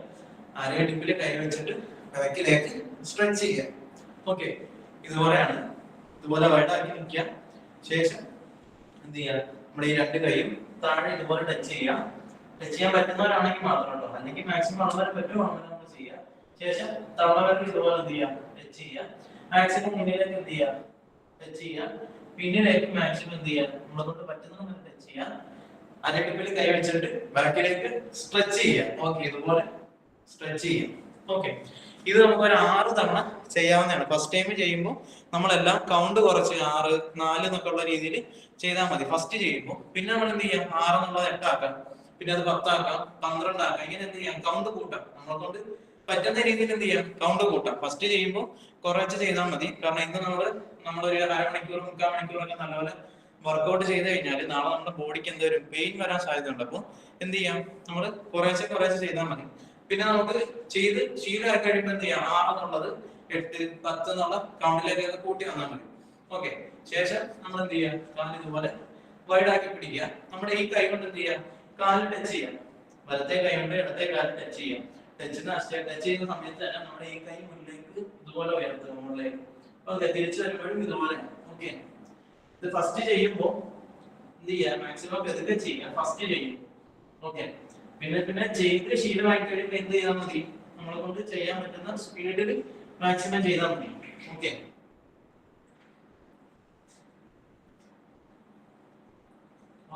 അരയിടുപ്പിൽ കൈ വെച്ചിട്ട് ബാക്കിലേക്ക് സ്ട്രെച്ച് ചെയ്യുക. ഓക്കെ, ഇതുപോലെയാണ്. ഇതുപോലെ വൈഡാക്കി നിൽക്കുക. ശേഷം എന്ത് ചെയ്യുക, നമ്മുടെ ഈ രണ്ട് കൈയും താഴെ ഇതുപോലെ ടച്ച് ചെയ്യുക. ടച്ച് ചെയ്യാൻ പറ്റുന്നവരാണെങ്കിൽ മാത്രം കേട്ടോ, അല്ലെങ്കിൽ മാക്സിമം വളരെ പറ്റുമോ അങ്ങനെ നമ്മൾ ചെയ്യുക. ശേഷം തള്ളവിരൽ ഇതുപോലെ എന്ത് ചെയ്യുക, ടച്ച് ചെയ്യുക, മാക്സിമം മുന്നിലേക്ക് എന്ത് ചെയ്യുക, ടച്ച് ചെയ്യുക, പിന്നിലേക്ക് മാക്സിമം എന്ത് ചെയ്യുക, നമ്മളെ കൊണ്ട് പറ്റുന്ന ടച്ച് ചെയ്യുക, അരയിടുപ്പിൽ കൈ വെച്ചിട്ട് ബാക്കിലേക്ക് സ്ട്രെച്ച് ചെയ്യുക. ഓക്കെ, ഇതുപോലെ സ്ട്രെച്ച് ചെയ്യുക. ഓക്കെ, ഇത് നമുക്ക് ഒരു 6 തവണ ചെയ്യാവുന്നതാണ്. ഫസ്റ്റ് ടൈം ചെയ്യുമ്പോൾ നമ്മളെല്ലാം കൗണ്ട് കുറച്ച് 6, 4 എന്നൊക്കെ ഉള്ള രീതിയിൽ ചെയ്താൽ മതി ഫസ്റ്റ് ചെയ്യുമ്പോൾ. പിന്നെ നമ്മൾ എന്ത് ചെയ്യാം, 6 എന്നുള്ളത് 8 ആക്കാം, പിന്നെ അത് 10 ആക്കാം, 12 ആക്കാം. ഇങ്ങനെ എന്ത് ചെയ്യാം, കൗണ്ട് കൂട്ടാം. നമ്മളെ കൊണ്ട് പറ്റുന്ന രീതിയിൽ എന്ത് ചെയ്യാം, കൗണ്ട് കൂട്ടാം. ഫസ്റ്റ് ചെയ്യുമ്പോൾ കുറച്ച് ചെയ്താൽ മതി. കാരണം ഇന്ന് നമ്മളൊരു 1/2 മണിക്കൂർ 3/4 മണിക്കൂറൊക്കെ നല്ലപോലെ വർക്ക്ഔട്ട് ചെയ്ത് കഴിഞ്ഞാൽ നാളെ നമ്മുടെ ബോഡിക്ക് എന്തൊരു പെയിൻ വരാൻ സാധ്യതയുണ്ട്. അപ്പോൾ എന്ത് ചെയ്യാം, നമ്മൾ കുറേശ്ശെ ചെയ്താൽ മതി. പിന്നെ നമുക്ക് ചെയ്ത് ശീലമാക്കി കഴിയുമ്പോൾ എന്ത് ചെയ്യാം, 6 എന്നുള്ളത് 8, 10 എന്നുള്ള കൗണ്ടിലേക്ക് കൂട്ടി വന്നാൽ മതി. ഓക്കെ, ശേഷം നമ്മൾ എന്ത് ചെയ്യാം, കാല് ഇതുപോലെ വൈഡാക്കി പിടിക്കുക. നമ്മുടെ ഈ കൈ കൊണ്ട് എന്ത് ചെയ്യാം, കാല് ടച്ച് ചെയ്യാം. വലത്തെ കൈ കൊണ്ട് ഇടത്തെ കാല് ടച്ച് ചെയ്യാം. ടച്ച് ചെയ്യുന്ന സമയത്ത് തന്നെ നമ്മുടെ ഈ കൈ മുന്നിലേക്ക് ഇതുപോലെ ഉയർത്തുക, മുകളിലേക്ക്. ഓക്കെ, തിരിച്ചു വരുമ്പോഴും ഇതുപോലെ. ഓക്കെ, ഇത് ഫസ്റ്റ് ചെയ്യുമ്പോൾ എന്ത് ചെയ്യാം, മാക്സിമം പതുക്കെ ചെയ്യാം ഫസ്റ്റ് ചെയ്യും. ഓക്കെ, പിന്നെ ചെയ്ത് ശീലമായി കഴിയുമ്പോൾ എന്ത് ചെയ്താൽ മതി, നമ്മളെ കൊണ്ട് ചെയ്യാൻ പറ്റുന്ന സ്പീഡിൽ മാക്സിമം ചെയ്താൽ മതി. ഓക്കെ,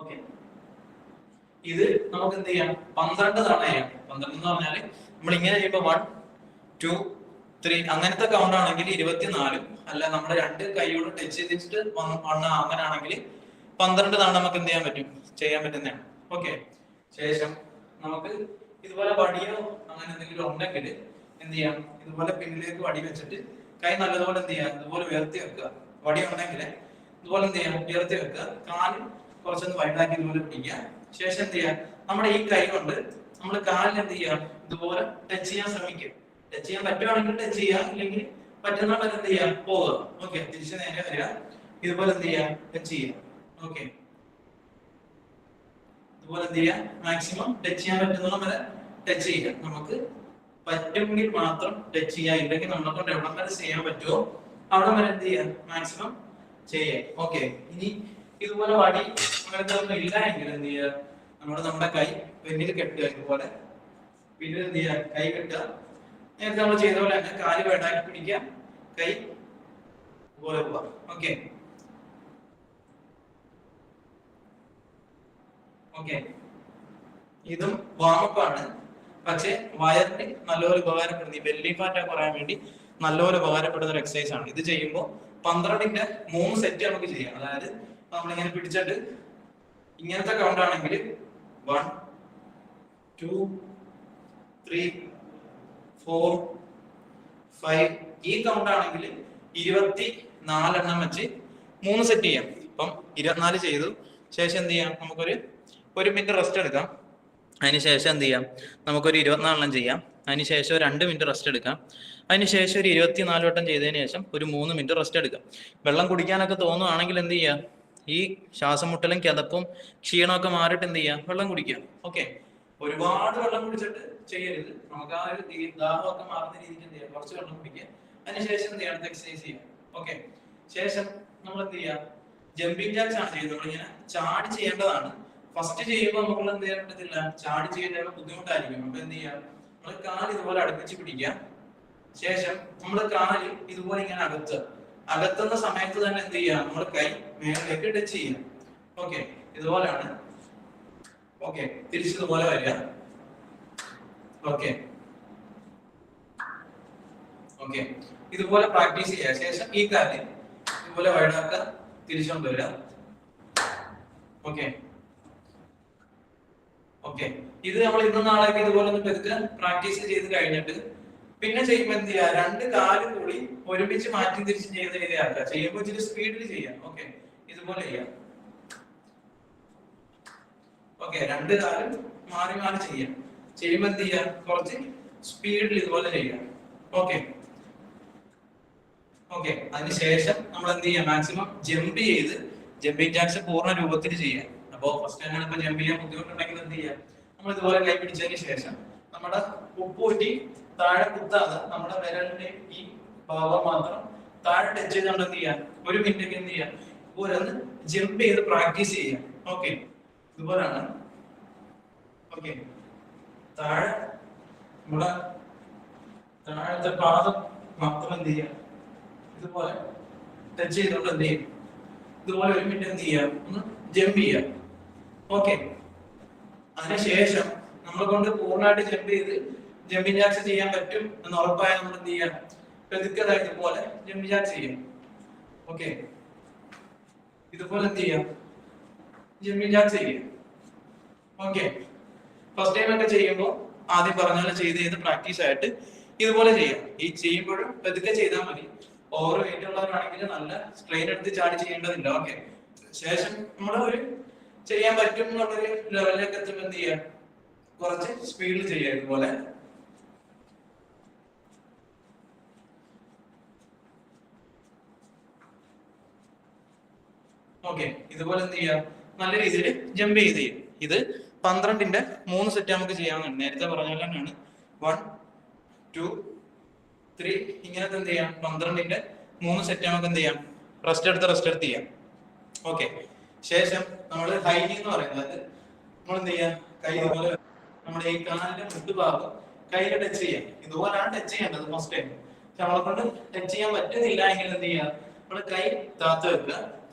ഓക്കെ, ഇത് നമുക്ക് എന്ത് ചെയ്യാം, 12 തവണ ചെയ്യാം. 12 എന്ന് പറഞ്ഞാല് നമ്മൾ ഇങ്ങനെ ചെയ്യുമ്പോൾ 1, 2, 3 അങ്ങനത്തെ കൗണ്ട് ആണെങ്കിൽ 24. അല്ല നമ്മുടെ രണ്ട് കൈയോട് ടച്ച് ചെയ്തിട്ട് 1 അങ്ങനെയാണെങ്കിൽ 12 തവണ നമുക്ക് എന്ത് ചെയ്യാൻ പറ്റുന്നതാണ്. ഓക്കെ, ശേഷം നമുക്ക് ഇതുപോലെ വടിയോ അങ്ങനെ എന്തെങ്കിലും ഉണ്ടെങ്കിൽ എന്ത് ചെയ്യാം, ഇതുപോലെ പിന്നിലേക്ക് വടി വെച്ചിട്ട് കൈ നല്ലതുപോലെ എന്ത് ചെയ്യാം, ഇതുപോലെ ഉയർത്തി വെക്കുക. വടി ഉണ്ടെങ്കിൽ ഇതുപോലെ എന്ത് ചെയ്യാം, ഉയർത്തി വെക്കുക. കാല് കുറച്ചൊന്ന് വൈഡാക്കി ഇതുപോലെ പിടിക്കുക. ശേഷം എന്ത് ചെയ്യാം, നമ്മുടെ ഈ കൈ കൊണ്ട് നമ്മൾ കാലിൽ എന്ത് ചെയ്യാം, ഇതുപോലെ ടച്ച് ചെയ്യാൻ ശ്രമിക്കുക. ടച്ച് ചെയ്യാൻ പറ്റുവാണെങ്കിൽ ടച്ച് ചെയ്യാം, ഇല്ലെങ്കിൽ പറ്റുന്നവർ എന്ത് ചെയ്യാം, പോവുക. ഓക്കെ, തിരിച്ച് നേരെ വരിക. ഇതുപോലെ എന്ത് ചെയ്യാം, ടച്ച് ചെയ്യാം. ഓക്കെ, ഇതുപോലെ എന്ത് ചെയ്യാം, മാക്സിമം ടച്ച് ചെയ്യാൻ പറ്റുന്ന വരെ ടച്ച് ചെയ്യാം. നമുക്ക് പറ്റുമെങ്കിൽ മാത്രം ടച്ച് ചെയ്യാം, ഇല്ലെങ്കിൽ നമ്മളെ കൊണ്ട് എവിടം വരെ ചെയ്യാൻ പറ്റുമോ അവിടെ വരെ എന്ത് ചെയ്യാം, മാക്സിമം ചെയ്യാം. ഓക്കെ, ഇനി ഇതുപോലെ വടി അങ്ങനത്തെ ഒന്നും ഇല്ല എങ്കിൽ എന്ത് ചെയ്യുക, നമ്മുടെ കൈ പിന്നിൽ കെട്ടുക. ഇതുപോലെ പിന്നിൽ എന്ത് ചെയ്യുക, കൈ കെട്ടുക. നേരത്തെ നമ്മൾ ചെയ്ത പോലെ തന്നെ കാല് വേണ്ടാക്കി പിടിക്കുക, കൈ ഇതുപോലെ പോവാം. ഓക്കെ, ഓക്കെ, ഇതും വാമപ്പ് ആണ്. പക്ഷെ വയറിന് നല്ലപോലെ ഉപകാരപ്പെടുന്ന, ഈ ബെല്ലി ഫാറ്റ് കുറയാൻ വേണ്ടി നല്ലപോലെ ഉപകാരപ്പെടുന്ന ഒരു എക്സസൈസ് ആണ്. ഇത് ചെയ്യുമ്പോൾ 12ന്റെ 3 സെറ്റ് നമുക്ക് ചെയ്യാം. അതായത് നമ്മളിങ്ങനെ പിടിച്ചിട്ട് ഇങ്ങനത്തെ കൗണ്ട് ആണെങ്കിൽ 1, 2, 3, 4, 5 ഈ കൗണ്ട് ആണെങ്കിൽ 24 എണ്ണം വെച്ച് 3 സെറ്റ് ചെയ്യാം. ഇപ്പം 24 ചെയ്തു. ശേഷം എന്ത് ചെയ്യാം, നമുക്കൊരു 1 മിനിറ്റ് റെസ്റ്റ് എടുക്കാം. അതിനുശേഷം എന്ത് ചെയ്യാം, നമുക്കൊരു 24 എണ്ണം ചെയ്യാം. അതിനുശേഷം ഒരു 2 മിനിറ്റ് റെസ്റ്റ് എടുക്കാം. അതിനുശേഷം ഒരു 24 വട്ടം ചെയ്തതിന് ശേഷം ഒരു 3 മിനിറ്റ് റെസ്റ്റ് എടുക്കാം. വെള്ളം കുടിക്കാനൊക്കെ തോന്നുവാണെങ്കിൽ എന്ത് ചെയ്യാം, ഈ ശ്വാസം മുട്ടലും കിതപ്പും ക്ഷീണമൊക്കെ മാറിയിട്ട് എന്ത് ചെയ്യാം, വെള്ളം കുടിക്കാം. ഓക്കെ, ഒരുപാട് വെള്ളം കുടിച്ചിട്ട് ചെയ്യരുത്. നമുക്ക് ആ ഒരു ദാഹമൊക്കെ മാറുന്ന രീതിക്ക് എന്ത് ചെയ്യാം, കുറച്ച് വെള്ളം കുടിക്കുക. അതിനുശേഷം എന്ത് ചെയ്യാം, എക്സസൈസ് ചെയ്യാം. ഓക്കെ, ശേഷം നമ്മൾ എന്ത് ചെയ്യാം, ജമ്പിങ് ജാക്സ് ആണ് ചെയ്യുന്നത്. നമ്മളിങ്ങനെ ചാടി ചെയ്യേണ്ടതാണ്. ഫസ്റ്റ് ചെയ്യുമ്പോൾ നമുക്ക് എന്ത് ചെയ്യാൻ പറ്റത്തില്ല, ചാടി ചെയ്യുന്ന ബുദ്ധിമുട്ടായിരിക്കും. അപ്പൊ എന്ത് ചെയ്യാം, നമ്മൾ കാല് ഇതുപോലെ അടുപ്പിച്ച് പിടിക്കാം. ശേഷം നമ്മൾ കാല് ഇതുപോലെ ഇങ്ങനെ അകത്തുന്ന സമയത്ത് തന്നെ എന്ത് ചെയ്യാം, നമ്മൾ കൈ മേലേക്ക് ടച്ച് ചെയ്യാം. ഓക്കെ, ഇതുപോലെയാണ്. ഓക്കെ, തിരിച്ചതുപോലെ വരിക. ഓക്കെ ഓക്കെ, ഇതുപോലെ പ്രാക്ടീസ് ചെയ്യുക. ശേഷം ഈ കാല് ഇതുപോലെ വൈഡാക്കുക, തിരിച്ചുകൊണ്ട് വരിക. ഓക്കെ ഓക്കെ, ഇത് നമ്മൾ ഇന്നും നാളെയൊക്കെ ഇതുപോലെ ഒന്ന് പെരുത്ത് പ്രാക്ടീസ് ചെയ്ത് കഴിഞ്ഞിട്ട് പിന്നെ ചെയ്യുമ്പോൾ എന്ത് ചെയ്യുക, രണ്ട് കാലും കൂടി ഒരുമിച്ച് മാറ്റി തിരിച്ച് ചെയ്ത് രീതിയാക്കുക. ചെയ്യുമ്പോൾ ഇച്ചിരി സ്പീഡിൽ ചെയ്യാം. ഓക്കെ, ഇതുപോലെ ചെയ്യാം. ഓക്കെ, രണ്ട് കാലും മാറി മാറി ചെയ്യാം. ചെയ്യുമ്പോൾ എന്ത് ചെയ്യാം, കുറച്ച് സ്പീഡിൽ ഇതുപോലെ ചെയ്യാം. ഓക്കെ ഓക്കെ, അതിനുശേഷം നമ്മൾ എന്ത് ചെയ്യാം, മാക്സിമം ജമ്പ് ചെയ്ത് ജമ്പിങ് ജാക്സ് പൂർണ്ണ രൂപത്തിൽ ചെയ്യാം. അപ്പോ ഫസ്റ്റ് ടൈം ഇപ്പൊ ജമ്പ് ചെയ്യാൻ ബുദ്ധിമുട്ടുണ്ടെങ്കിൽ എന്ത് ചെയ്യാം, നമ്മൾ ഇതുപോലെ കൈ പിടിച്ചതിന് ശേഷം നമ്മുടെ ഉപ്പൂറ്റി താഴെ കുത്താതെ നമ്മുടെ വിരലിന്റെ ഈ ഭാഗം മാത്രം താഴെ ടച്ച് ചെയ്തുകൊണ്ട് എന്ത് ചെയ്യാം, ഒരു മിനിറ്റ് എന്ത് ചെയ്യാം, ഓരോന്ന് ജമ്പ് ചെയ്ത് പ്രാക്ടീസ് ചെയ്യാം. ഓക്കെ, ഇതുപോലാണ്. ഓക്കെ, താഴെ നമ്മുടെ താഴത്തെ പാദം മാത്രം എന്ത് ചെയ്യാം, ഇതുപോലെ ടച്ച് ചെയ്തുകൊണ്ട് എന്ത് ചെയ്യും, ഇതുപോലെ ഒരു മിനിറ്റ് എന്ത് ചെയ്യാം, ഒന്ന് ജമ്പ് ചെയ്യാം. ഓക്കെ, അതിനുശേഷം നമ്മളെ കൊണ്ട് പൂർണ്ണമായിട്ട് ജമ്പ് ചെയ്ത് ജമ്പിങ് ജാക്സ് ചെയ്യാൻ പറ്റും എന്ന് ഉറപ്പായ നമ്മൾ എന്ത് ചെയ്യാം, പെതുക്കതായി ഇതുപോലെ ജമ്പിങ് ജാക്സ് ചെയ്യാം. ഓക്കെ, ഇതുപോലെ എന്ത് ചെയ്യാം, ജമ്പിങ് ജാക്സ് ചെയ്യാം. ഓക്കെ, ഫസ്റ്റ് ടൈം ഒക്കെ ചെയ്യുമ്പോൾ ആദ്യം പറഞ്ഞ പോലെ ചെയ്ത് പ്രാക്ടീസ് ആയിട്ട് ഇതുപോലെ ചെയ്യാം. ഈ ചെയ്യുമ്പോഴും പെതുക്കെ ചെയ്താൽ മതി. ഓവർ വെയിറ്റ് ഉള്ളവരാണെങ്കിൽ നല്ല സ്ട്രെയിൻ എടുത്ത് ചാടി ചെയ്യേണ്ടതില്ല. ഓക്കെ, ശേഷം നമ്മൾ ഒരു ചെയ്യാൻ പറ്റും എന്നുള്ളൊരു ലെവലിലേക്ക് എത്തുമ്പോൾ എന്ത് ചെയ്യാം, കുറച്ച് സ്പീഡിൽ ചെയ്യാം. ഇതുപോലെ ഓക്കെ, ഇതുപോലെ എന്ത് ചെയ്യാം, നല്ല രീതിയിൽ ജമ്പ് ചെയ്ത് ചെയ്യും. ഇത് 12ന്റെ 3 സെറ്റ് നമുക്ക് ചെയ്യാവുന്നതാണ്. നേരത്തെ പറഞ്ഞ പോലെ തന്നെയാണ് 1 2 3 ഇങ്ങനത്തെ എന്ത് ചെയ്യാം, 12ന്റെ 3 സെറ്റ് നമുക്ക് എന്ത് ചെയ്യാം, റെസ്റ്റ് എടുത്ത് ചെയ്യാം. ഓക്കെ, ശേഷം നമ്മൾ ഹൈനി എന്ന് പറയുന്നത് നമ്മൾ എന്ത് ചെയ്യാം, കൈ ഇതുപോലെ നമ്മുടെ ഈ കാലിന്റെ മുട്ടുഭാഗം കയ്യിൽ ടച്ച് ചെയ്യാം. ഇതുപോലെയാണ് ടച്ച് ചെയ്യേണ്ടത് ഫസ്റ്റ് ടൈം. നമ്മളെ കൊണ്ട് ടച്ച് ചെയ്യാൻ പറ്റുന്നില്ല എങ്കിൽ എന്ത് ചെയ്യാം, നമ്മൾ കൈ താത്ത് വെക്കുക,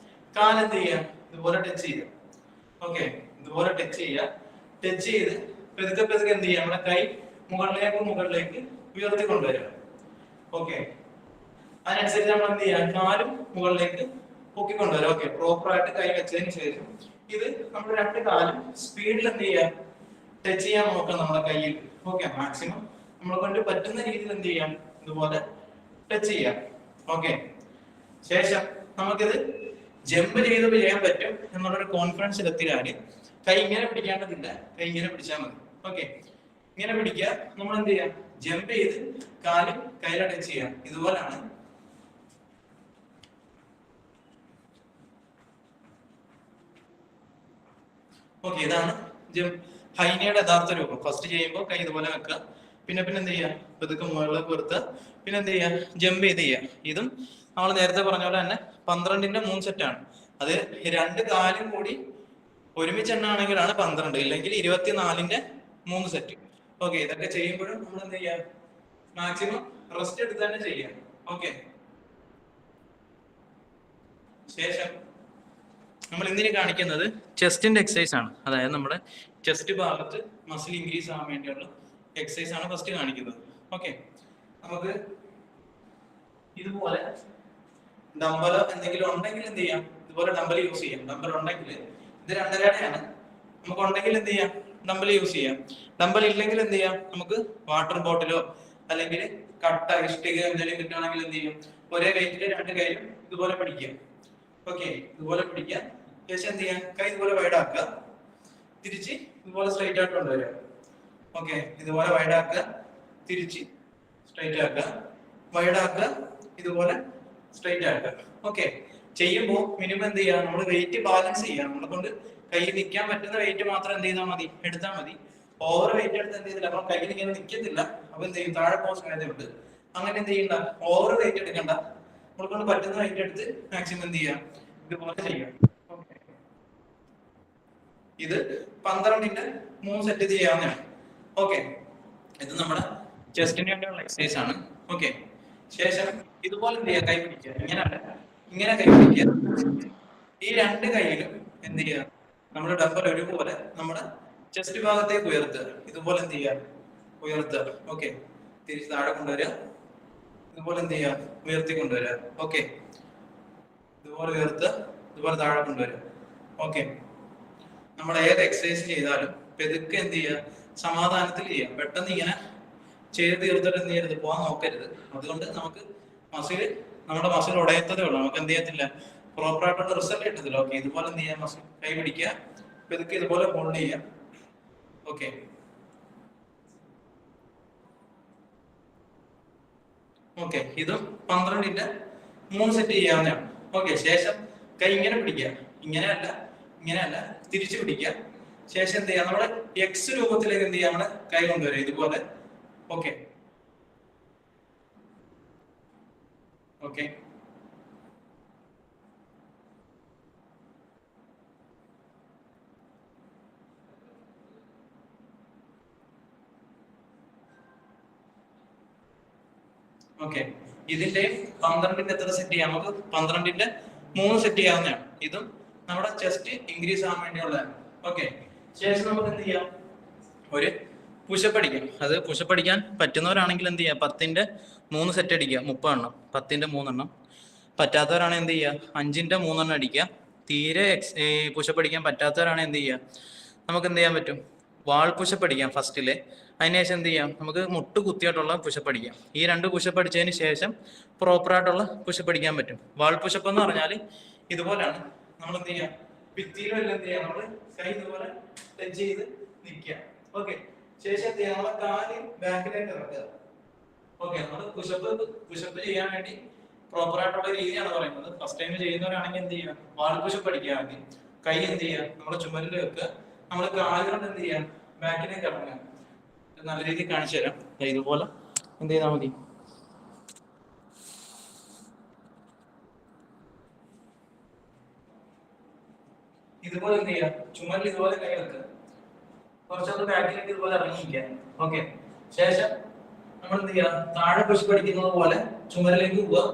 കാലെന്ത് ചെയ്യാം, ഇതുപോലെ ടച്ച് ചെയ്യുക. ഓക്കെ, ഇതുപോലെ ടച്ച് ചെയ്യുക. ടച്ച് ചെയ്ത് പെതുക്കെ എന്ത് ചെയ്യാം, നമ്മുടെ കൈ മുകളിലേക്ക് ഉയർത്തി കൊണ്ടുവരിക. ഓക്കെ, അതിനനുസരിച്ച് നമ്മൾ എന്ത് ചെയ്യാം, കാലും മുകളിലേക്ക് പൊക്കിക്കൊണ്ടുവരാം. ഓക്കെ, പ്രോപ്പർ ആയിട്ട് കൈ വെച്ചതിന് ശേഷം ഇത് നമ്മൾ രണ്ട് കാലും സ്പീഡിൽ എന്ത് ചെയ്യാം, ടച്ച് ചെയ്യാൻ നോക്കാം നമ്മുടെ കയ്യിൽ. ഓക്കെ, മാക്സിമം നമ്മളെ കൊണ്ട് പറ്റുന്ന രീതിയിൽ എന്ത് ചെയ്യാം, ഇതുപോലെ ടച്ച് ചെയ്യാം. ഓക്കെ, ശേഷം നമുക്കിത് ജമ്പ് ചെയ്ത് ചെയ്യാൻ പറ്റും എന്നുള്ളൊരു കോൺഫിഡൻസിൽ എത്തിയാല് കൈ ഇങ്ങനെ പിടിക്കേണ്ടതില്ല, കൈ ഇങ്ങനെ പിടിച്ചാൽ മതി. ഓക്കെ, ഇങ്ങനെ പിടിക്കുക. നമ്മൾ എന്ത് ചെയ്യാം, ജമ്പ് ചെയ്ത് കാല് കയ്യിലെ ടച്ച് ചെയ്യാം. ഇതുപോലാണ്. ഓക്കെ, ഇതാണ് ഹൈനയുടെ യഥാർത്ഥ രൂപം. ഫസ്റ്റ് ചെയ്യുമ്പോൾ കൈ ഇതുപോലെ വെക്കുക, പിന്നെ എന്ത് ചെയ്യുക, പതുക്കെ മുകളിലേക്ക് വരുത്തുക, പിന്നെ എന്ത് ചെയ്യുക, ജമ്പ് ചെയ്ത് ചെയ്യുക. ഇതും നമ്മൾ നേരത്തെ പറഞ്ഞ പോലെ തന്നെ 12ന്റെ 3 സെറ്റാണ്. അത് രണ്ട് കാലും കൂടി ഒരുമിച്ച് എണ്ണാണെങ്കിലാണ് 12, ഇല്ലെങ്കിൽ 24ന്റെ 3 സെറ്റ്. ഓക്കെ, ഇതൊക്കെ ചെയ്യുമ്പോഴും നമ്മൾ എന്ത് ചെയ്യാം, മാക്സിമം റെസ്റ്റ് എടുത്ത് തന്നെ ചെയ്യാം. ഓക്കെ, ശേഷം നമ്മൾ എന്തിനു കാണിക്കുന്നത് ചെസ്റ്റിന്റെ എക്സസൈസ് ആണ്. അതായത് നമ്മുടെ ചെസ്റ്റ് ഭാഗത്ത് മസിൽ ഇൻക്രീസ് ആവാൻ വേണ്ടിയുള്ള എക്സസൈസ് ആണ് ഫസ്റ്റ് കാണിക്കുന്നത്. ഓക്കെ, നമുക്ക് ഇതുപോലെ ഡംബൽ എന്തെങ്കിലും ഉണ്ടെങ്കിൽ എന്ത് ചെയ്യാം, ഇതുപോലെ ഡംബൽ യൂസ് ചെയ്യാം. ഡംബൽ ഉണ്ടെങ്കിൽ ഇത് 2.5 നമുക്ക് ഉണ്ടെങ്കിൽ എന്ത് ചെയ്യാം, ഡംബൽ യൂസ് ചെയ്യാം. ഡംബൽ ഇല്ലെങ്കിൽ എന്ത് ചെയ്യാം, നമുക്ക് വാട്ടർ ബോട്ടിലോ അല്ലെങ്കിൽ കട്ട ഇഷ്ടിക എന്തെങ്കിലും കിട്ടുകയാണെങ്കിൽ എന്ത് ചെയ്യും, ഒരേ വെയിറ്റില് രണ്ട് കൈയും ഇതുപോലെ പിടിക്കാം. ഓക്കെ, ഇതുപോലെ പിടിക്കാം. ശേഷം എന്ത് ചെയ്യാം, കൈ ഇതുപോലെ വൈഡാക്കുക, തിരിച്ച് ഇതുപോലെ സ്ട്രൈറ്റ് ആയിട്ട് കൊണ്ടുവരിക. ഓക്കെ, ഇതുപോലെ വൈഡാക്കുക, തിരിച്ച് സ്ട്രൈറ്റ് ആക്കുക, വൈഡാക്കുക, ഇതുപോലെ സ്ട്രൈറ്റ് ആക്കുക. ഓക്കെ, ചെയ്യുമ്പോൾ മിനിമം എന്ത് ചെയ്യാം, നമ്മൾ വെയിറ്റ് ബാലൻസ് ചെയ്യാം. നമ്മളെ കൊണ്ട് കയ്യിൽ നിൽക്കാൻ പറ്റുന്ന വെയിറ്റ് മാത്രം എന്ത് ചെയ്താൽ മതി, എടുത്താൽ മതി. ഓവർ വെയിറ്റ് എടുത്ത് എന്ത് ചെയ്തില്ല, നമ്മൾ കയ്യിൽ ഇങ്ങനെ നിൽക്കത്തില്ല. അപ്പൊ എന്ത് ചെയ്യും, താഴെ പോകാൻ സാധ്യതയുണ്ട്. അങ്ങനെ എന്ത് ചെയ്യണ്ട, ഓവർ വെയിറ്റ് എടുക്കണ്ട. നമ്മളെ കൊണ്ട് പറ്റുന്ന വെയിറ്റ് എടുത്ത് മാക്സിമം എന്ത് ചെയ്യാം, ഇതുപോലെ ചെയ്യാം. ഇത് 12ന്റെ 3 സെറ്റ് ചെയ്യാവുന്നതാണ്. ഓക്കെ, ഇത് നമ്മുടെ ചെസ്റ്റിന് വേണ്ടിയുള്ള എക്സസൈസ് ആണ്. ഓക്കെ, ശേഷം ഇതുപോലെ എന്ത് ചെയ്യുക, കൈ പിടിക്കുക. ഇങ്ങനെ കൈ പിടിക്കുക. ഈ രണ്ട് കൈയിലും എന്ത് ചെയ്യുക, നമ്മുടെ ഡംബൽ ഒരുപോലെ നമ്മുടെ ചെസ്റ്റ് ഭാഗത്തേക്ക് ഉയർത്തുക. ഇതുപോലെ എന്ത് ചെയ്യുക, ഉയർത്തുക. ഓക്കെ, തിരിച്ച് താഴെ കൊണ്ടുവരിക. ഇതുപോലെ എന്ത് ചെയ്യുക, ഉയർത്തി കൊണ്ടുവരിക. ഓക്കെ, ഇതുപോലെ ഉയർത്തുക, ഇതുപോലെ താഴെ കൊണ്ടുവരിക. ഓക്കെ, നമ്മൾ ഏത് എക്സസൈസ് ചെയ്താലും പെതുക്കെ എന്ത് ചെയ്യുക, സമാധാനത്തിൽ ചെയ്യുക. പെട്ടെന്ന് ഇങ്ങനെ ചെയ്ത് തീർത്തിട്ട് എന്ത് ചെയ്യരുത്, പോകാൻ നോക്കരുത്. അതുകൊണ്ട് നമുക്ക് നമ്മുടെ മസിൽ ഉടയത്തതേ ഉള്ളൂ. നമുക്ക് എന്ത് ചെയ്യത്തില്ല, പ്രോപ്പർ ആയിട്ടുള്ള റിസൾട്ട് കിട്ടത്തില്ല. ഓക്കെ, ഇതുപോലെ എന്ത് ചെയ്യാം, മസിൽ കൈ പിടിക്കുക, പെതുക്കെ ഇതുപോലെ ഹോൾഡ് ചെയ്യാം. ഓക്കെ, ഓക്കെ, ഇതും 12ന്റെ 3 സെറ്റ് ചെയ്യാവുന്നതാണ്. ഓക്കെ, ശേഷം കൈ ഇങ്ങനെ പിടിക്കുക. ഇങ്ങനെയല്ല തിരിച്ചു പിടിക്കുക. ശേഷം എന്ത് ചെയ്യാം, നമ്മുടെ എക്സ് രൂപത്തിലേക്ക് എന്ത് ചെയ്യാം, നമ്മുടെ കൈ കൊണ്ടുവരിക ഇതുപോലെ. ഓക്കെ, ഓക്കെ, ഓക്കെ, ഇതിന്റെ 12ന്റെ എത്ര സെറ്റ് ചെയ്യാം, നമുക്ക് 12ന്റെ 3 സെറ്റ് ചെയ്യാവുന്നതാണ്. ഇതും നമ്മുടെ ചെസ്റ്റ് ഇൻക്രീസ് ആവാൻ വേണ്ടിയുള്ളതാണ്. ഓക്കെ, ശേഷം നമുക്ക് എന്ത് ചെയ്യാം, ഒരു പുഷപ്പ് അടിക്കാം. അത് പുഷപ്പ് അടിക്കാൻ പറ്റുന്നവരാണെങ്കിൽ എന്ത് ചെയ്യാം, 10ന്റെ 3 സെറ്റ് അടിക്കുക, 30 എണ്ണം, 10ന്റെ 3 എണ്ണം. പറ്റാത്തവരാണ് എന്ത് ചെയ്യുക, 5ന്റെ 3 എണ്ണം അടിക്കുക. തീരെ പുഷപ്പ് അടിക്കാൻ പറ്റാത്തവരാണ് എന്ത് ചെയ്യുക, നമുക്ക് എന്ത് ചെയ്യാൻ പറ്റും, വാൾ പുഷപ്പ് അടിക്കാം ഫസ്റ്റില്. അതിനുശേഷം എന്ത് ചെയ്യാം, നമുക്ക് മുട്ട് കുത്തിയായിട്ടുള്ള പുഷപ്പ് അടിക്കാം. ഈ 2 പുഷപ്പ് അടിച്ചതിന് ശേഷം പ്രോപ്പർ ആയിട്ടുള്ള പുഷപ്പ് അടിക്കാൻ പറ്റും. വാൾ പുഷപ്പ് എന്ന് പറഞ്ഞാൽ ഇതുപോലെയാണ്. നമ്മൾ എന്ത് ചെയ്യാം, ഭിത്തിയിലും എല്ലാം എന്ത് ചെയ്യാം, നമ്മൾ കൈ ഇതുപോലെ ടച്ച് ചെയ്ത് നിൽക്കുക. ഓക്കെ, ശേഷം എന്ത് ചെയ്യാം, നമ്മളെ കാല് ബാക്കിലേക്ക് ഇറക്കുക. ഓക്കെ, നമ്മൾ പുഷപ്പ് ചെയ്യാൻ വേണ്ടി പ്രോപ്പർ ആയിട്ടുള്ള രീതിയാണ് പറയുന്നത്. ഫസ്റ്റ് ടൈം ചെയ്യുന്നവരാണെങ്കിൽ എന്ത് ചെയ്യാം, വാൾ പുഷപ്പ് അടിക്കുകയാണെങ്കിൽ കൈ എന്ത് ചെയ്യാം, നമ്മുടെ ചുമലിൽ വെക്കുക. നമ്മൾ കാലുകൊണ്ട് എന്ത് ചെയ്യാം, ബാക്കിലേക്ക് ഇറങ്ങുക. നല്ല രീതിയിൽ കാണിച്ചു തരാം. ഇതുപോലെ എന്ത് ചെയ്താൽ മതി, ഇതുപോലെ എന്ത് ചെയ്യാം, ചുമലിൽ ഇതുപോലെ കൈ വെക്കുക. കുറച്ചൊന്ന് ബാക്കിലേക്ക് ഇതുപോലെ ഇറങ്ങിയിരിക്കുക. ഓക്കെ, ശേഷം നമ്മൾ എന്ത് ചെയ്യാം, താഴെ പുഷ് പഠിക്കുന്നത് പോലെ ചുമലിലേക്ക് പോവുക,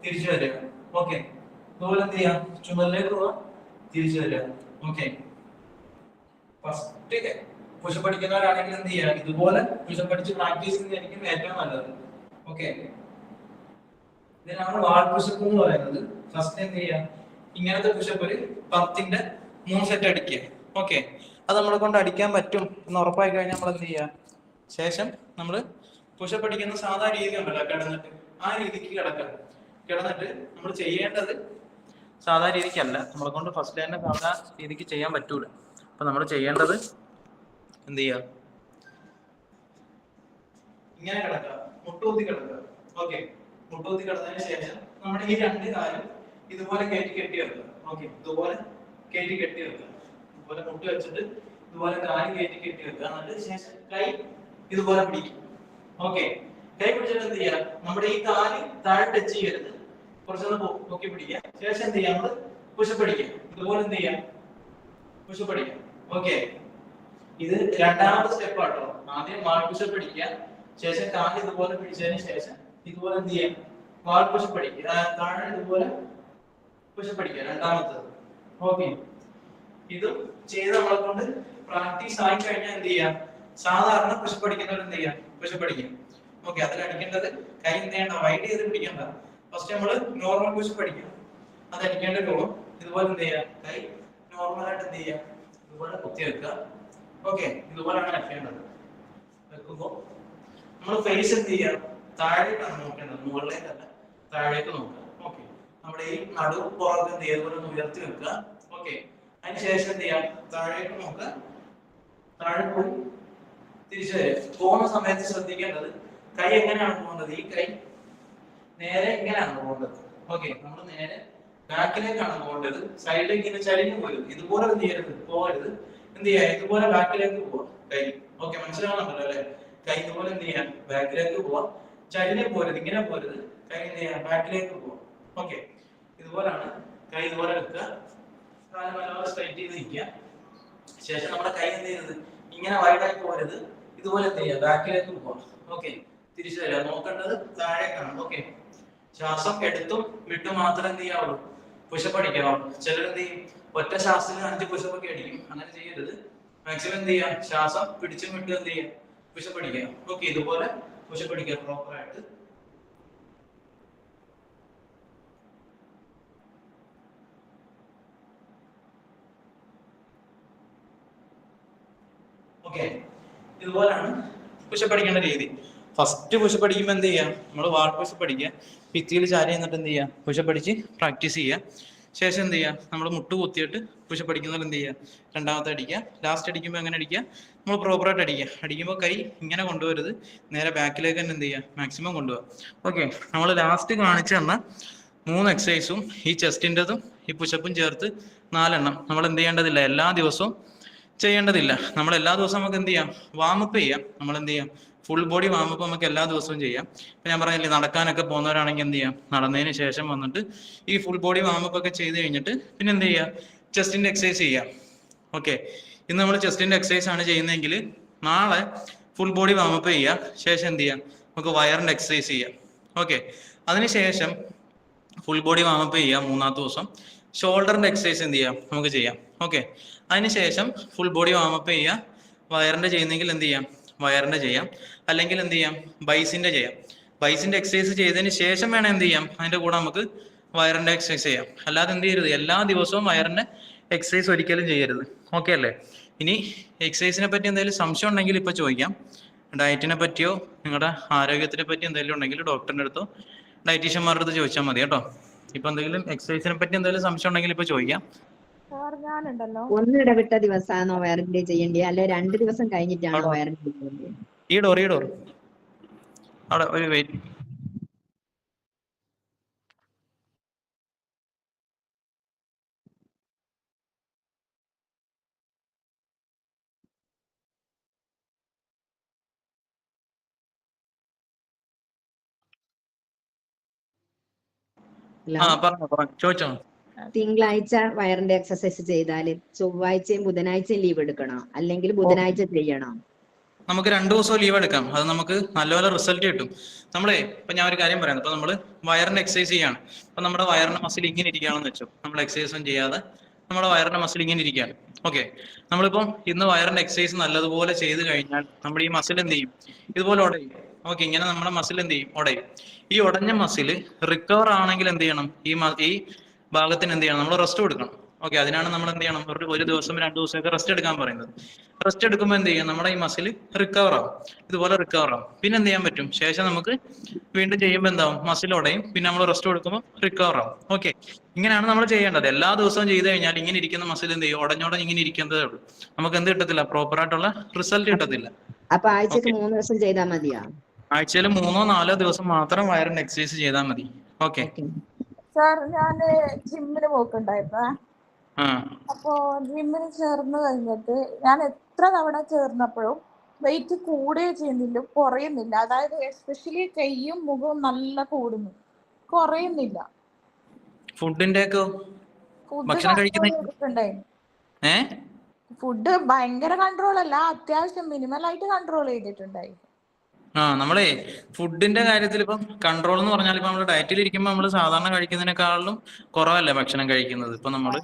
തിരിച്ചു വരിക. ഓക്കെ, ഇതുപോലെ എന്ത് ചെയ്യാം, ചുമലിലേക്ക് പോവുക, തിരിച്ചു വരിക. ഓക്കെ, ഫസ്റ്റ് പുഷപ്പ് പഠിക്കുന്നവരാണെങ്കിൽ എന്ത് ചെയ്യുക, ഇതുപോലെ പുഷപ്പ് പഠിച്ച് പ്രാക്ടീസ് ചെയ്യുന്നതായിരിക്കും ഏറ്റവും നല്ലത്. ഓക്കെ, ഇതിനാണ് വാൾ പുഷപ്പ് എന്ന് പറയുന്നത്. ഫസ്റ്റ് എന്ത് ചെയ്യുക, ഇങ്ങനത്തെ പുഷപ്പ് ഒരു 10ന്റെ 3 സെറ്റ് അടിക്കുക. ഓക്കെ, അത് നമ്മളെ കൊണ്ട് അടിക്കാൻ പറ്റും എന്ന് ഉറപ്പായി കഴിഞ്ഞാൽ നമ്മൾ എന്ത് ചെയ്യുക, ശേഷം നമ്മൾ പുഷപ്പ് അടിക്കുന്ന സാധാ രീതി ഉണ്ടല്ലോ, കിടന്നിട്ട് ആ രീതിക്ക് കിടന്നിട്ട് നമ്മൾ ചെയ്യേണ്ടത് സാധാ രീതിക്കല്ല. നമ്മളെ കൊണ്ട് ഫസ്റ്റ് തന്നെ സാധാ രീതിക്ക് ചെയ്യാൻ പറ്റൂല. അപ്പൊ നമ്മൾ ചെയ്യേണ്ടത് എന്ത് ചെയ്യുക, ഇങ്ങനെ കിടക്കുക, മുട്ടുകുത്തി കിടക്കുക. ഓക്കെ, മുട്ടുകുത്തി കിടന്നതിന് ശേഷം നമ്മുടെ ഈ 2 കാലും ഇതുപോലെ കെട്ടി വെക്കുക. ഓക്കെ, ഇതുപോലെ കെട്ടി വെക്കുക. ഇതുപോലെ മുട്ട് വെച്ചിട്ട് ഇതുപോലെ കാല് കെട്ടി വെക്കുക. എന്നിട്ട് ശേഷം കൈ ഇതുപോലെ പിടിക്കും. ഓക്കെ, കൈ പിടിച്ചിട്ട് എന്ത് ചെയ്യാം, നമ്മുടെ ഈ കാല് താഴെ ടച്ച് ചെയ്യരുത്, കുറച്ചൊന്ന് പൊക്കി പിടിക്കുക. ശേഷം എന്ത് ചെയ്യാം, നമ്മൾ പുഷപ്പ് അടിക്കുക. ഇതുപോലെ എന്ത് ചെയ്യാം, പുഷപ്പ് അടിക്കുക. ഓക്കെ, ഇത് രണ്ടാമത്തെ സ്റ്റെപ്പ് ആട്ടോ. ആദ്യം വാൾ പുഷപ്പ് അടിക്കുക, ശേഷം കാല് ഇതുപോലെ പിടിച്ചതിന് ശേഷം ഇതുപോലെ എന്ത് ചെയ്യാം, വാൾ പുഷപ്പ് അടിക്കുക. താഴെ ഇതുപോലെ പുഷപ്പ് അടിക്കുക, രണ്ടാമത്തത്. ഓക്കെ, ഇതും ചെയ്ത് നമ്മളെ കൊണ്ട് പ്രാക്ടീസ് ആയി കഴിഞ്ഞാൽ എന്ത് ചെയ്യാം, സാധാരണ പുഷപ്പ് അടിക്കുന്നവർ എന്ത് ചെയ്യാം, പുഷപ്പ് അടിക്കാം. ഓക്കെ, അതിൽ അടിക്കേണ്ടത് കൈ എന്ത് ചെയ്യണ്ട, വൈഡ് ചെയ്ത് പിടിക്കണ്ട. ഫസ്റ്റ് നമ്മൾ നോർമൽ പുഷപ്പ് അടിക്കാം. അത് അടിക്കേണ്ട രൂപം ഇതുപോലെ എന്ത് ചെയ്യാം, കൈ നോർമലായിട്ട് എന്ത് ചെയ്യാം, ഇതുപോലെ കുത്തി വെക്കുക. ഓക്കെ, ഇതുപോലെയാണ് വെക്കേണ്ടത്. വെക്കുമ്പോൾ നമ്മൾ ഫേസ് എന്ത് ചെയ്യാം, താഴേക്കാണ് നോക്കേണ്ടത്, മുകളിലേക്കല്ല, താഴേക്ക് നോക്കുക. ഓക്കെ, നമ്മുടെ ഈ പുറത്ത് എന്ത് ചെയ്യുക, ഇതുപോലെ ഒന്ന് ഉയർത്തി വെക്കുക. ഓക്കെ, അതിനുശേഷം എന്ത് ചെയ്യാം, താഴേക്ക് നോക്കുക, താഴെ പോയി തിരിച്ചു വരിക. പോകുന്ന സമയത്ത് ശ്രദ്ധിക്കേണ്ടത് കൈ എങ്ങനെയാണ് പോകുന്നത്, ഈ കൈ നേരെ ഇങ്ങനെയാണ് പോകേണ്ടത്. ഓക്കെ, നമ്മൾ നേരെ ബാക്കിലേക്കാണ് പോകേണ്ടത്. സൈഡിലേക്ക് ഇങ്ങനെ ചരിഞ്ഞു പോകരുത്. ഇതുപോലെ എന്ത് ചെയ്യരുത്, പോകരുത്. എന്ത് ചെയ്യാം, ഇതുപോലെ ബാക്കിലേക്ക് പോവാം കൈ. ഓക്കെ, മനസ്സിലാവുന്നുണ്ടല്ലോ അല്ലെ? കൈ ഇതുപോലെ എന്ത് ചെയ്യാം, ബാക്കിലേക്ക് പോവാം, ചരിഞ്ഞു പോരുത്, ഇങ്ങനെ പോരുത്. കൈ എന്ത് ചെയ്യാം, ബാക്കിലേക്ക് പോവാം. ഓക്കെ, ഇതുപോലാണ് കൈ ഇതുപോലെ വെക്കുക, കാല് നല്ലപോലെ സ്ട്രൈറ്റ് ചെയ്ത് നിൽക്കുക. ശേഷം നമ്മുടെ കൈ എന്ത് ചെയ്യരുത്, ഇങ്ങനെ വൈഡായി പോകരുത്, ഇതുപോലെ എന്ത് ചെയ്യുക, ബാക്കിലേക്ക് പോവാം. ഓക്കെ, തിരിച്ചു വരിക, നോക്കേണ്ടത് താഴേക്കാണ്. ഓക്കെ, ശ്വാസം എടുത്തും വിട്ടും മാത്രം എന്ത് ചെയ്യാവുള്ളൂ, പുഷപ്പ് അടിക്കാവുള്ളൂ. ചിലർ എന്ത് ചെയ്യും, ഒറ്റ ശ്വാസത്തിന് 5 പുഷപ്പ് ഒക്കെ അടിക്കും. അങ്ങനെ ചെയ്യരുത്. മാക്സിമം എന്ത് ചെയ്യാം, ശ്വാസം പിടിച്ചും വിട്ടും എന്ത് ചെയ്യാം, പുഷപ്പ് അടിക്കാം. ഓക്കെ, ഇതുപോലെ പുഷപ്പ് അടിക്കുക പ്രോപ്പർ ആയിട്ട്. ഓക്കെ, ഇതുപോലാണ് പുഷപ്പ് അടിക്കേണ്ട രീതി. ഫസ്റ്റ് പുഷപ്പ് അടിക്കുമ്പോൾ എന്ത് ചെയ്യാം, നമ്മൾ വാൾ പുഷപ്പ് അടിക്കുക, ഭിത്തിയിൽ ചാരി എന്നിട്ട് എന്ത് ചെയ്യുക, പുഷപ്പ് അടിച്ച് പ്രാക്ടീസ് ചെയ്യുക. ശേഷം എന്ത് ചെയ്യുക, നമ്മൾ മുട്ട് കുത്തിയിട്ട് പുഷപ്പ് അടിക്കുന്നതിൽ എന്ത് ചെയ്യുക, രണ്ടാമത്തെ അടിക്കുക. ലാസ്റ്റ് അടിക്കുമ്പോൾ എങ്ങനെ അടിക്കുക, നമ്മൾ പ്രോപ്പറായിട്ട് അടിക്കുക. അടിക്കുമ്പോൾ കൈ ഇങ്ങനെ കൊണ്ടുവരുത്, നേരെ ബാക്കിലേക്ക് തന്നെ എന്ത് ചെയ്യുക, മാക്സിമം കൊണ്ടുപോകുക. ഓക്കെ, നമ്മൾ ലാസ്റ്റ് കാണിച്ചു തന്ന 3 എക്സസൈസും ഈ ചെസ്റ്റിൻ്റെതും ഈ പുഷപ്പും ചേർത്ത് 4 എണ്ണം നമ്മൾ എന്ത് ചെയ്യേണ്ടതില്ല, എല്ലാ ദിവസവും ചെയ്യേണ്ടതില്ല. നമ്മൾ എല്ലാ ദിവസവും നമുക്ക് എന്ത് ചെയ്യാം, വാമപ്പ് ചെയ്യാം. നമ്മൾ എന്ത് ചെയ്യാം, ഫുൾ ബോഡി വാമപ്പ് നമുക്ക് എല്ലാ ദിവസവും ചെയ്യാം. ഇപ്പൊ ഞാൻ പറഞ്ഞില്ലേ, നടക്കാനൊക്കെ പോകുന്നവരാണെങ്കിൽ എന്ത് ചെയ്യാം, നടന്നതിന് ശേഷം വന്നിട്ട് ഈ ഫുൾ ബോഡി വാമപ്പ് ഒക്കെ ചെയ്ത് കഴിഞ്ഞിട്ട് പിന്നെ എന്ത് ചെയ്യാം, ചെസ്റ്റിന്റെ എക്സസൈസ് ചെയ്യാം. ഓക്കെ, ഇന്ന് നമ്മൾ ചെസ്റ്റിന്റെ എക്സസൈസ് ആണ് ചെയ്യുന്നതെങ്കിൽ നാളെ ഫുൾ ബോഡി വാമപ്പ് ചെയ്യാം. ശേഷം എന്ത് ചെയ്യാം, നമുക്ക് വയറിന്റെ എക്സസൈസ് ചെയ്യാം. ഓക്കെ, അതിനുശേഷം ഫുൾ ബോഡി വാമപ്പ് ചെയ്യാം 3-ാമത്തെ ദിവസം. ഷോൾഡറിന്റെ എക്സസൈസ് എന്ത് ചെയ്യാം, നമുക്ക് ചെയ്യാം. ഓക്കെ, അതിനുശേഷം ഫുൾ ബോഡി വാമപ്പ് ചെയ്യാം. വയറിന്റെ ചെയ്യുന്നെങ്കിൽ എന്ത് ചെയ്യാം, വയറിന്റെ ചെയ്യാം. അല്ലെങ്കിൽ എന്ത് ചെയ്യാം, ബൈസിന്റെ ചെയ്യാം. ബൈസിന്റെ എക്സസൈസ് ചെയ്തതിന് ശേഷം വേണം എന്ത് ചെയ്യാം, അതിന്റെ കൂടെ നമുക്ക് വയറിന്റെ എക്സസൈസ് ചെയ്യാം. അല്ലാതെ എന്ത് ചെയ്യരുത്, എല്ലാ ദിവസവും വയറിന്റെ എക്സസൈസ് ഒരിക്കലും ചെയ്യരുത്. ഓക്കെ അല്ലേ? ഇനി എക്സസൈസിനെ പറ്റി എന്തെങ്കിലും സംശയം ഉണ്ടെങ്കിൽ ഇപ്പൊ ചോദിക്കാം. ഡയറ്റിനെ പറ്റിയോ നിങ്ങളുടെ ആരോഗ്യത്തിനെ പറ്റി എന്തെങ്കിലും ഉണ്ടെങ്കിൽ ഡോക്ടറിന്റെ അടുത്തോ ഡയറ്റീഷ്യന്മാരുടെ അടുത്ത് ചോദിച്ചാൽ മതി കേട്ടോ. ഇപ്പൊ എന്തെങ്കിലും എക്സസൈസിനെ പറ്റി എന്തെങ്കിലും സംശയം ഉണ്ടെങ്കിൽ ഇപ്പൊ ചോദിക്കാം. ഒന്നിടവിട്ട ദിവസമാണോ വയറിന്റെ ചെയ്യേണ്ടി, അല്ലെ 2 ദിവസം കഴിഞ്ഞിട്ടാണോ വയറിന്റെ ചെയ്യേണ്ടി? ഈ ഡോർ അവിടെ ഒരു വെയിറ്റ്. ചോദിച്ചോ. തിങ്കളാഴ്ച വയറിന്റെ എക്സസൈസ് ചെയ്താല് ചൊവ്വാഴ്ചയും ബുധനാഴ്ചയും ലീവ് എടുക്കണോ, അല്ലെങ്കിൽ ബുധനാഴ്ച ചെയ്യണോ? നമുക്ക് 2 ദിവസവും ലീവ് എടുക്കാം. അത് നമുക്ക് നല്ലപോലെ റിസൾട്ട് കിട്ടും. നമ്മളെ ഇപ്പൊ ഞാൻ ഒരു കാര്യം പറയാം. ഇപ്പൊ നമ്മള് വയറിന്റെ എക്സസൈസ് ചെയ്യാണ്. അപ്പൊ നമ്മുടെ വയറിന്റെ മസിൽ ഇങ്ങനെ ഇരിക്കുകയാണെന്ന് വെച്ചോ, നമ്മൾ എക്സസൈസ് ഒന്നും ചെയ്യാതെ നമ്മുടെ വയറിന്റെ മസിൽ ഇങ്ങനെ ഇരിക്കുകയാണ്. ഓക്കെ, നമ്മളിപ്പം ഇന്ന് വയറിന്റെ എക്സസൈസ് നല്ലതുപോലെ ചെയ്ത് കഴിഞ്ഞാൽ നമ്മുടെ ഈ മസിൽ എന്ത് ചെയ്യും, ഇതുപോലെ ഉടയും. ഓക്കെ, ഇങ്ങനെ നമ്മുടെ മസിൽ എന്ത് ചെയ്യും, ഉടയും. ഈ ഉടഞ്ഞ മസിൽ റിക്കവർ ആണെങ്കിൽ എന്ത് ചെയ്യണം, ഈ ഭാഗത്തിന് എന്ത് ചെയ്യണം, നമ്മൾ റെസ്റ്റ് കൊടുക്കണം. ഓക്കെ, അതിനാണ് നമ്മൾ എന്ത് ചെയ്യണം, ഒരു ദിവസം 2 ദിവസമൊക്കെ റെസ്റ്റ് എടുക്കാൻ പറയുന്നത്. റെസ്റ്റ് എടുക്കുമ്പോൾ എന്ത് ചെയ്യും, നമ്മുടെ ഈ മസിൽ റിക്കവർ ആവും, ഇതുപോലെ റിക്കവർ ആവും. പിന്നെ എന്ത് ചെയ്യാൻ പറ്റും, ശേഷം നമുക്ക് വീണ്ടും ചെയ്യുമ്പോൾ എന്താവും, മസിൽ ഉടയും. പിന്നെ നമ്മൾ റെസ്റ്റ് കൊടുക്കുമ്പോൾ റിക്കവർ ആവും. ഓക്കെ, ഇങ്ങനെയാണ് നമ്മൾ ചെയ്യേണ്ടത്. എല്ലാ ദിവസവും ചെയ്ത് കഴിഞ്ഞാൽ ഇങ്ങനെ ഇരിക്കുന്ന മസിൽ എന്ത് ചെയ്യും, ഉടഞ്ഞോടഞ്ഞ് ഇങ്ങനെ ഇരിക്കുന്നതേ ഉള്ളൂ. നമുക്ക് എന്ത് കിട്ടത്തില്ല, പ്രോപ്പർ ആയിട്ടുള്ള റിസൾട്ട് കിട്ടത്തില്ല. അപ്പൊ ആഴ്ചക്ക് 3 ദിവസം ചെയ്താൽ മതിയോ? ആഴ്ചയിൽ 3-4 ദിവസം മാത്രം വയറിന്റെ എക്സസൈസ് ചെയ്താൽ മതി. ഓക്കെ സാർ, ഞാന് ജിമ്മിന് പോക്കുണ്ടായിരുന്നേ. അപ്പോ ജിമ്മിന് ചേർന്ന് കഴിഞ്ഞിട്ട് ഞാൻ എത്ര തവണ ചേർന്നപ്പോഴും വെയിറ്റ് കൂടുകയോ ചെയ്യുന്നില്ല, കുറയുന്നില്ല. അതായത് എസ്പെഷ്യലി കൈയും മുഖവും നല്ല കൂടുന്നു, കുറയുന്നില്ല. ഫുഡിന്റെ ഫുഡ് ഭയങ്കര കൺട്രോൾ അല്ല, അത്യാവശ്യം മിനിമൽ ആയിട്ട് കൺട്രോൾ ചെയ്തിട്ടുണ്ടായി. നമ്മളെ ഫുഡിന്റെ കാര്യത്തിൽ ഇപ്പം കൺട്രോൾ എന്ന് പറഞ്ഞാൽ ഇപ്പൊ നമ്മള് ഡയറ്റിൽ ഇരിക്കുമ്പോൾ നമ്മൾ സാധാരണ കഴിക്കുന്നതിനേക്കാളും കുറവല്ലേ ഭക്ഷണം കഴിക്കുന്നത്. ഇപ്പൊ നമ്മള്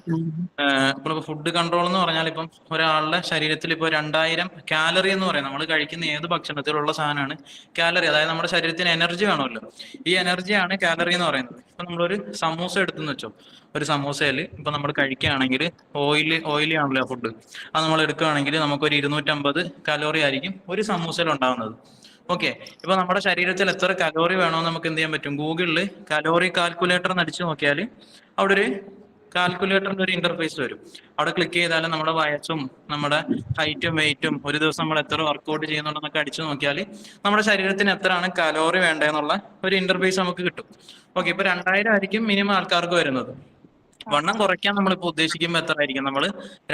ഇപ്പൊ ഫുഡ് കൺട്രോൾ എന്ന് പറഞ്ഞാൽ ഇപ്പം ഒരാളുടെ ശരീരത്തിൽ ഇപ്പൊ 2000 കാലറി എന്ന് പറയും. നമ്മൾ കഴിക്കുന്ന ഏത് ഭക്ഷണത്തിലുള്ള സാധനമാണ് കാലറി. അതായത് നമ്മുടെ ശരീരത്തിന് എനർജി വേണമല്ലോ, ഈ എനർജിയാണ് കാലറി എന്ന് പറയുന്നത്. ഇപ്പൊ നമ്മളൊരു സമൂസ എടുത്തെന്ന് വെച്ചോ, ഒരു സമൂസയിൽ ഇപ്പൊ നമ്മൾ കഴിക്കുകയാണെങ്കിൽ ഓയിലി ആണല്ലോ ഫുഡ്. അത് നമ്മൾ എടുക്കുകയാണെങ്കിൽ നമുക്കൊരു 250 കലോറി ആയിരിക്കും ഒരു സമൂസയിൽ ഉണ്ടാകുന്നത്. ഓക്കെ, ഇപ്പൊ നമ്മുടെ ശരീരത്തിൽ എത്ര കലോറി വേണമെന്ന് നമുക്ക് എന്ത് ചെയ്യാൻ പറ്റും, ഗൂഗിളിൽ കലോറി കാൽക്കുലേറ്റർ അടിച്ചു നോക്കിയാൽ അവിടെ ഒരു കാൽക്കുലേറ്ററിന്റെ ഒരു ഇന്റർഫേസ് വരും. അവിടെ ക്ലിക്ക് ചെയ്താൽ നമ്മുടെ വയസ്സും നമ്മുടെ ഹൈറ്റും വെയിറ്റും ഒരു ദിവസം നമ്മൾ എത്ര വർക്ക്ഔട്ട് ചെയ്യുന്നുണ്ടെന്നൊക്കെ അടിച്ചു നോക്കിയാൽ നമ്മുടെ ശരീരത്തിന് എത്രയാണ് കലോറി വേണ്ടതെന്നുള്ള ഒരു ഇന്റർഫേസ് നമുക്ക് കിട്ടും. ഓക്കെ, ഇപ്പൊ 2000 ആയിരിക്കും മിനിമം ആൾക്കാർക്ക് വരുന്നത്. വണ്ണം കുറയ്ക്കാൻ നമ്മളിപ്പോ ഉദ്ദേശിക്കുമ്പോൾ എത്ര ആയിരിക്കും, നമ്മൾ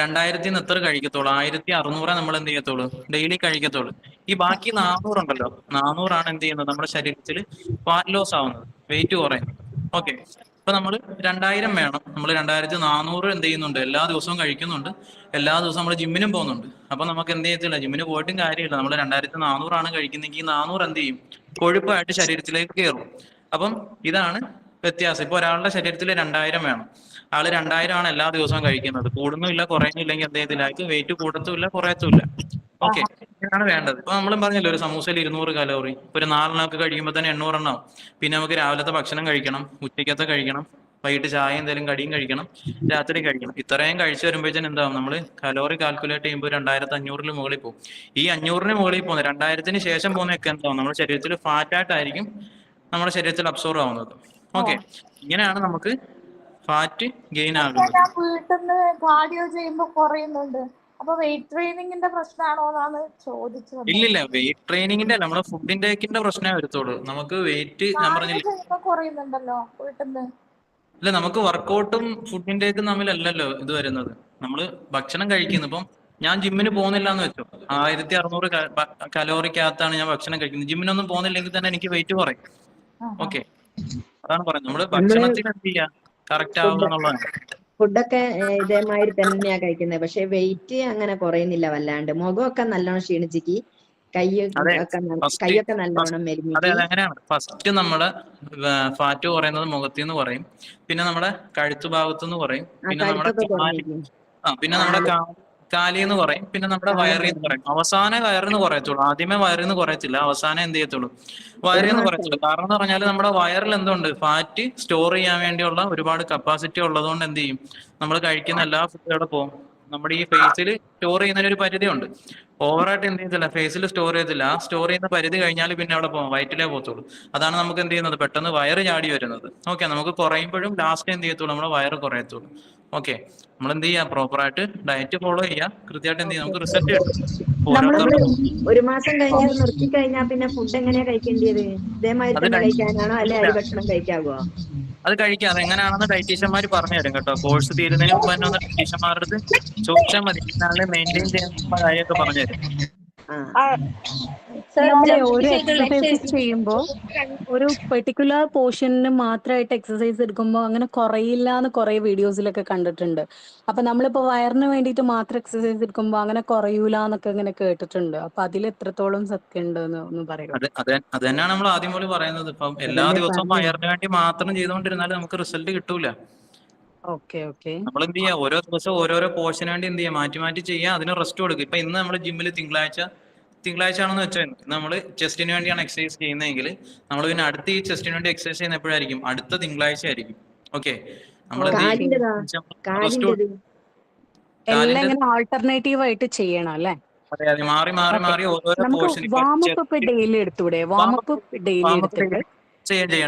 2000 എത്ര കഴിക്കത്തുള്ളൂ, 1600 നമ്മൾ എന്ത് ചെയ്യത്തുള്ളൂ, ഡെയിലി കഴിക്കത്തുള്ളൂ. ഈ ബാക്കി 400 ഉണ്ടല്ലോ, 400 എന്ത് ചെയ്യുന്നത്, നമ്മുടെ ശരീരത്തിൽ ഫാറ്റ് ലോസ് ആവുന്നത്, വെയിറ്റ് കുറയുന്നത്. ഓക്കെ, ഇപ്പൊ നമ്മൾ 2000 വേണം, നമ്മൾ 2400 എന്ത് ചെയ്യുന്നുണ്ട്, എല്ലാ ദിവസവും കഴിക്കുന്നുണ്ട്, എല്ലാ ദിവസവും നമ്മൾ ജിമ്മിനും പോകുന്നുണ്ട്. അപ്പൊ നമുക്ക് എന്ത് ചെയ്യത്തില്ല, ജിമ്മിന് പോയിട്ടും കാര്യമില്ല. നമ്മൾ 2400 കഴിക്കുന്നെങ്കിൽ 400 എന്ത് ചെയ്യും, കൊഴുപ്പായിട്ട് ശരീരത്തിലേക്ക് കയറും. അപ്പം ഇതാണ് വ്യത്യാസം. ഇപ്പൊ ഒരാളുടെ ശരീരത്തിൽ 2000 വേണം, ആള് 2000 ആണ് എല്ലാ ദിവസവും കഴിക്കുന്നത്, കൂടുന്നുമില്ല കുറയുന്നില്ലെങ്കിൽ എന്ത് ചെയ്യത്തില്ല, ആൾക്ക് വെയിറ്റ് കൂടത്തുമില്ല കുറയത്തുമില്ല. ഓക്കെ, ഇതാണ് വേണ്ടത്. ഇപ്പൊ നമ്മളും പറഞ്ഞല്ലോ, ഒരു സമൂസയിൽ 200 കലോറി, ഇപ്പൊ ഒരു 4 എണ്ണമൊക്കെ കഴിക്കുമ്പോൾ തന്നെ 800 എണ്ണാവും. പിന്നെ നമുക്ക് രാവിലത്തെ ഭക്ഷണം കഴിക്കണം, ഉച്ചയ്ക്കത്തെ കഴിക്കണം, വൈകിട്ട് ചായ എന്തെങ്കിലും കടിയും കഴിക്കണം, രാത്രി കഴിക്കണം. ഇത്രയും കഴിച്ചു വരുമ്പോഴത്തേനും എന്താവും, നമ്മൾ കലോറി കാൽക്കുലേറ്റ് ചെയ്യുമ്പോൾ 2500 മുകളിൽ പോകും. ഈ 500 മുകളിൽ പോകുന്നത് 2000 ശേഷം പോകുന്നതൊക്കെ എന്താവും, നമ്മുടെ ശരീരത്തിൽ ഫാറ്റായിട്ടായിരിക്കും നമ്മുടെ ശരീരത്തിൽ അബ്സോർവ് ആവുന്നത്. ഓക്കെ, ഇങ്ങനെയാണ് നമുക്ക് ഫാറ്റ് ഗെയിൻ ആകുന്നത്. ഞാൻ വീട്ടിൽ നിന്ന് കാർഡിയോ ചെയ്യുമ്പോ കുറയുന്നുണ്ട്. അപ്പൊ വെയിറ്റ് ട്രെയിനിങ്ങിന്റെ പ്രശ്നമാണോ എന്നാണ് ചോദിച്ചത്. ഇല്ലില്ല, വെയിറ്റ് ട്രെയിനിങ്ങിന്റെ അല്ല, നമ്മുടെ ഫുഡ് ഇൻടേക്കിന്റെ പ്രശ്നമേ വരത്തുള്ളൂ. നമുക്ക് വെയിറ്റ് ഞാൻ പറഞ്ഞില്ല, കുറയുന്നുണ്ടല്ലോ വീട്ടിൽ നിന്ന്. ഇല്ല, നമുക്ക് വർക്കൗട്ടും ഫുഡ് ഇൻടേക്കും തമ്മിലല്ലല്ലോ ഇത് വരുന്നത്. നമ്മൾ ഭക്ഷണം കഴിക്കുന്നു. ഇപ്പം ഞാൻ ജിമ്മിന് പോകുന്നില്ല എന്ന് വെച്ചോ, 1600 കലോറിക്കകത്താണ് ഞാൻ ഭക്ഷണം കഴിക്കുന്നത്, ജിമ്മിനൊന്നും പോകുന്നില്ലെങ്കിൽ തന്നെ എനിക്ക് വെയിറ്റ് കുറയും. ഓക്കെ, അതാണ് പറയുന്നത്. നമ്മള് ഭക്ഷണത്തിൽ എന്ത് ചെയ്യാ, കറക്റ്റ് ആവുക എന്നുള്ളതാണ്. ഫുഡൊക്കെ ഇതേമാതിരി തന്നെയാ കഴിക്കുന്നത്, പക്ഷെ വെയിറ്റ് അങ്ങനെ കുറയുന്നില്ല വല്ലാണ്ട്. മുഖമൊക്കെ നല്ലോണം ക്ഷീണിച്ചിക്ക്, കൈയൊക്കെ നല്ലോണം മെലിഞ്ഞിക്ക്. അതെ, അങ്ങനെയാണ്. ഫസ്റ്റ് നമ്മുടെ ഫാറ്റ് കുറയുന്നത് മുഖത്തിൽ നിന്ന് കുറയും, പിന്നെ നമ്മുടെ കഴുത്തു ഭാഗത്തു നിന്ന് കുറയും, പിന്നെ നമ്മുടെ കാലിന്ന് കുറയും, പിന്നെ നമ്മുടെ വയറിൽ നിന്ന് കുറയും. അവസാനം വയറിന്ന് കുറയത്തുള്ളൂ. ആദ്യമേ വയറിന്ന് കുറയത്തില്ല, അവസാനം എന്ത് ചെയ്യത്തുള്ളൂ, വയറിന്ന് കുറയത്തുള്ളൂ. കാരണം എന്ന് പറഞ്ഞാൽ നമ്മുടെ വയറിൽ എന്തുണ്ട്, ഫാറ്റ് സ്റ്റോർ ചെയ്യാൻ വേണ്ടിയുള്ള ഒരുപാട് കപ്പാസിറ്റി ഉള്ളതുകൊണ്ട് എന്ത് ചെയ്യും, നമ്മൾ കഴിക്കുന്ന എല്ലാ ഫുഡും അവിടെ പോകും. നമ്മുടെ ഈ ഫേസിൽ സ്റ്റോർ ചെയ്യുന്നതിന് ഒരു പരിധി ഉണ്ട്. ഓവറായിട്ട് എന്ത് ചെയ്യത്തില്ല, ഫേസിൽ സ്റ്റോർ ചെയ്യത്തില്ല. ആ സ്റ്റോർ ചെയ്യുന്ന പരിധി കഴിഞ്ഞാൽ പിന്നെ അവിടെ പോകും, വയറ്റിലേ പോകത്തുള്ളൂ. അതാണ് നമുക്ക് എന്ത് ചെയ്യുന്നത്, പെട്ടെന്ന് വയറ് ചാടി വരുന്നത്. ഓക്കെ, നമുക്ക് കുറയുമ്പോഴും ലാസ്റ്റ് എന്ത് ചെയ്യത്തുള്ളൂ, നമ്മുടെ വയറ് കുറയത്തുള്ളൂ. ഓക്കെ, നമ്മൾ എന്ത് ചെയ്യാം, പ്രോപ്പറായിട്ട് ഡയറ്റ് ഫോളോ ചെയ്യാം, കൃത്യമായിട്ട് എന്ത് ചെയ്യാം, നമുക്ക് റിസൾട്ട് കിട്ടും. ഒരു മാസം കഴിഞ്ഞത് നിർത്തി കഴിഞ്ഞാൽ പിന്നെ ഫുഡ് എങ്ങനെയാ കഴിക്കേണ്ടത്? ഇതേമാതിരി തന്നെ കഴിക്കാനാണോ, അല്ലെ അരി ഭക്ഷണം കഴിക്കാവോ? അത് കഴിക്കാം. അത് എങ്ങനെയാണെന്ന് ഡയറ്റീഷ്യന്മാർ പറഞ്ഞു തരും കേട്ടോ. കോഴ്സ് തീരുന്നതിന് മുമ്പ് തന്നെ ഒന്ന് ഡയറ്റീഷ്യന്മാരുടെ അടുത്ത് ചോദിച്ചാൽ മതി, മെയിൻറ്റെയിൻ ചെയ്യാനുള്ള കാര്യമൊക്കെ പറഞ്ഞു തരും. നമ്മള് ഒരു എക്സസൈസ് ചെയ്യുമ്പോൾ ഒരു പെർട്ടിക്കുലർ പോർഷന് മാത്രമായിട്ട് എക്സസൈസ് എടുക്കുമ്പോൾ അങ്ങനെ കുറയില്ല എന്ന് കുറെ വീഡിയോസിലൊക്കെ കണ്ടിട്ടുണ്ട്. അപ്പൊ നമ്മളിപ്പോ വയറിന് വേണ്ടിയിട്ട് മാത്രം എക്സസൈസ് എടുക്കുമ്പോൾ അങ്ങനെ കുറയൂല എന്നൊക്കെ ഇങ്ങനെ കേട്ടിട്ടുണ്ട്. അപ്പൊ അതിൽ എത്രത്തോളം സത്യം ഉണ്ടെന്ന് ഒന്ന് പറയൂ. അത് തന്നെയാണ് നമ്മൾ ആദ്യം പോലെ പറയുന്നത്. ഇപ്പം എല്ലാ ദിവസവും വയറിന് വേണ്ടി മാത്രം ചെയ്തുകൊണ്ടിരുന്നാൽ നമുക്ക് റിസൾട്ട് കിട്ടൂല. നമ്മൾ എന്ത് ചെയ്യാം, ഓരോ ദിവസം ഓരോരോ പോർഷന് വേണ്ടി എന്ത് ചെയ്യാം, മാറ്റി മാറ്റി ചെയ്യാം, അതിന് റെസ്റ്റ് കൊടുക്കും. ഇപ്പൊ ഇന്ന് നമ്മൾ ജിമ്മിൽ തിങ്കളാഴ്ച ആണെന്ന് വെച്ചാൽ നമ്മൾ ചെസ്റ്റിന് വേണ്ടിയാണ് എക്സസൈസ് ചെയ്യുന്നതെങ്കിൽ നമ്മൾ പിന്നെ അടുത്ത ഈ ചെസ്റ്റിന് വേണ്ടി എക്സസൈസ് ചെയ്യുന്ന എപ്പോഴായിരിക്കും, അടുത്ത തിങ്കളാഴ്ച ആയിരിക്കും. ഓക്കെ, നമ്മൾ ആൾട്ടർനേറ്റീവ് ആയിട്ട് ചെയ്യണം അല്ലേ? മാറി മാറി മാറി ഓരോരോ പോർഷന് ഡെയിലി എടുത്തൂടെ? വാമപ്പ് ഡെയിലി എടുത്തിട്ട്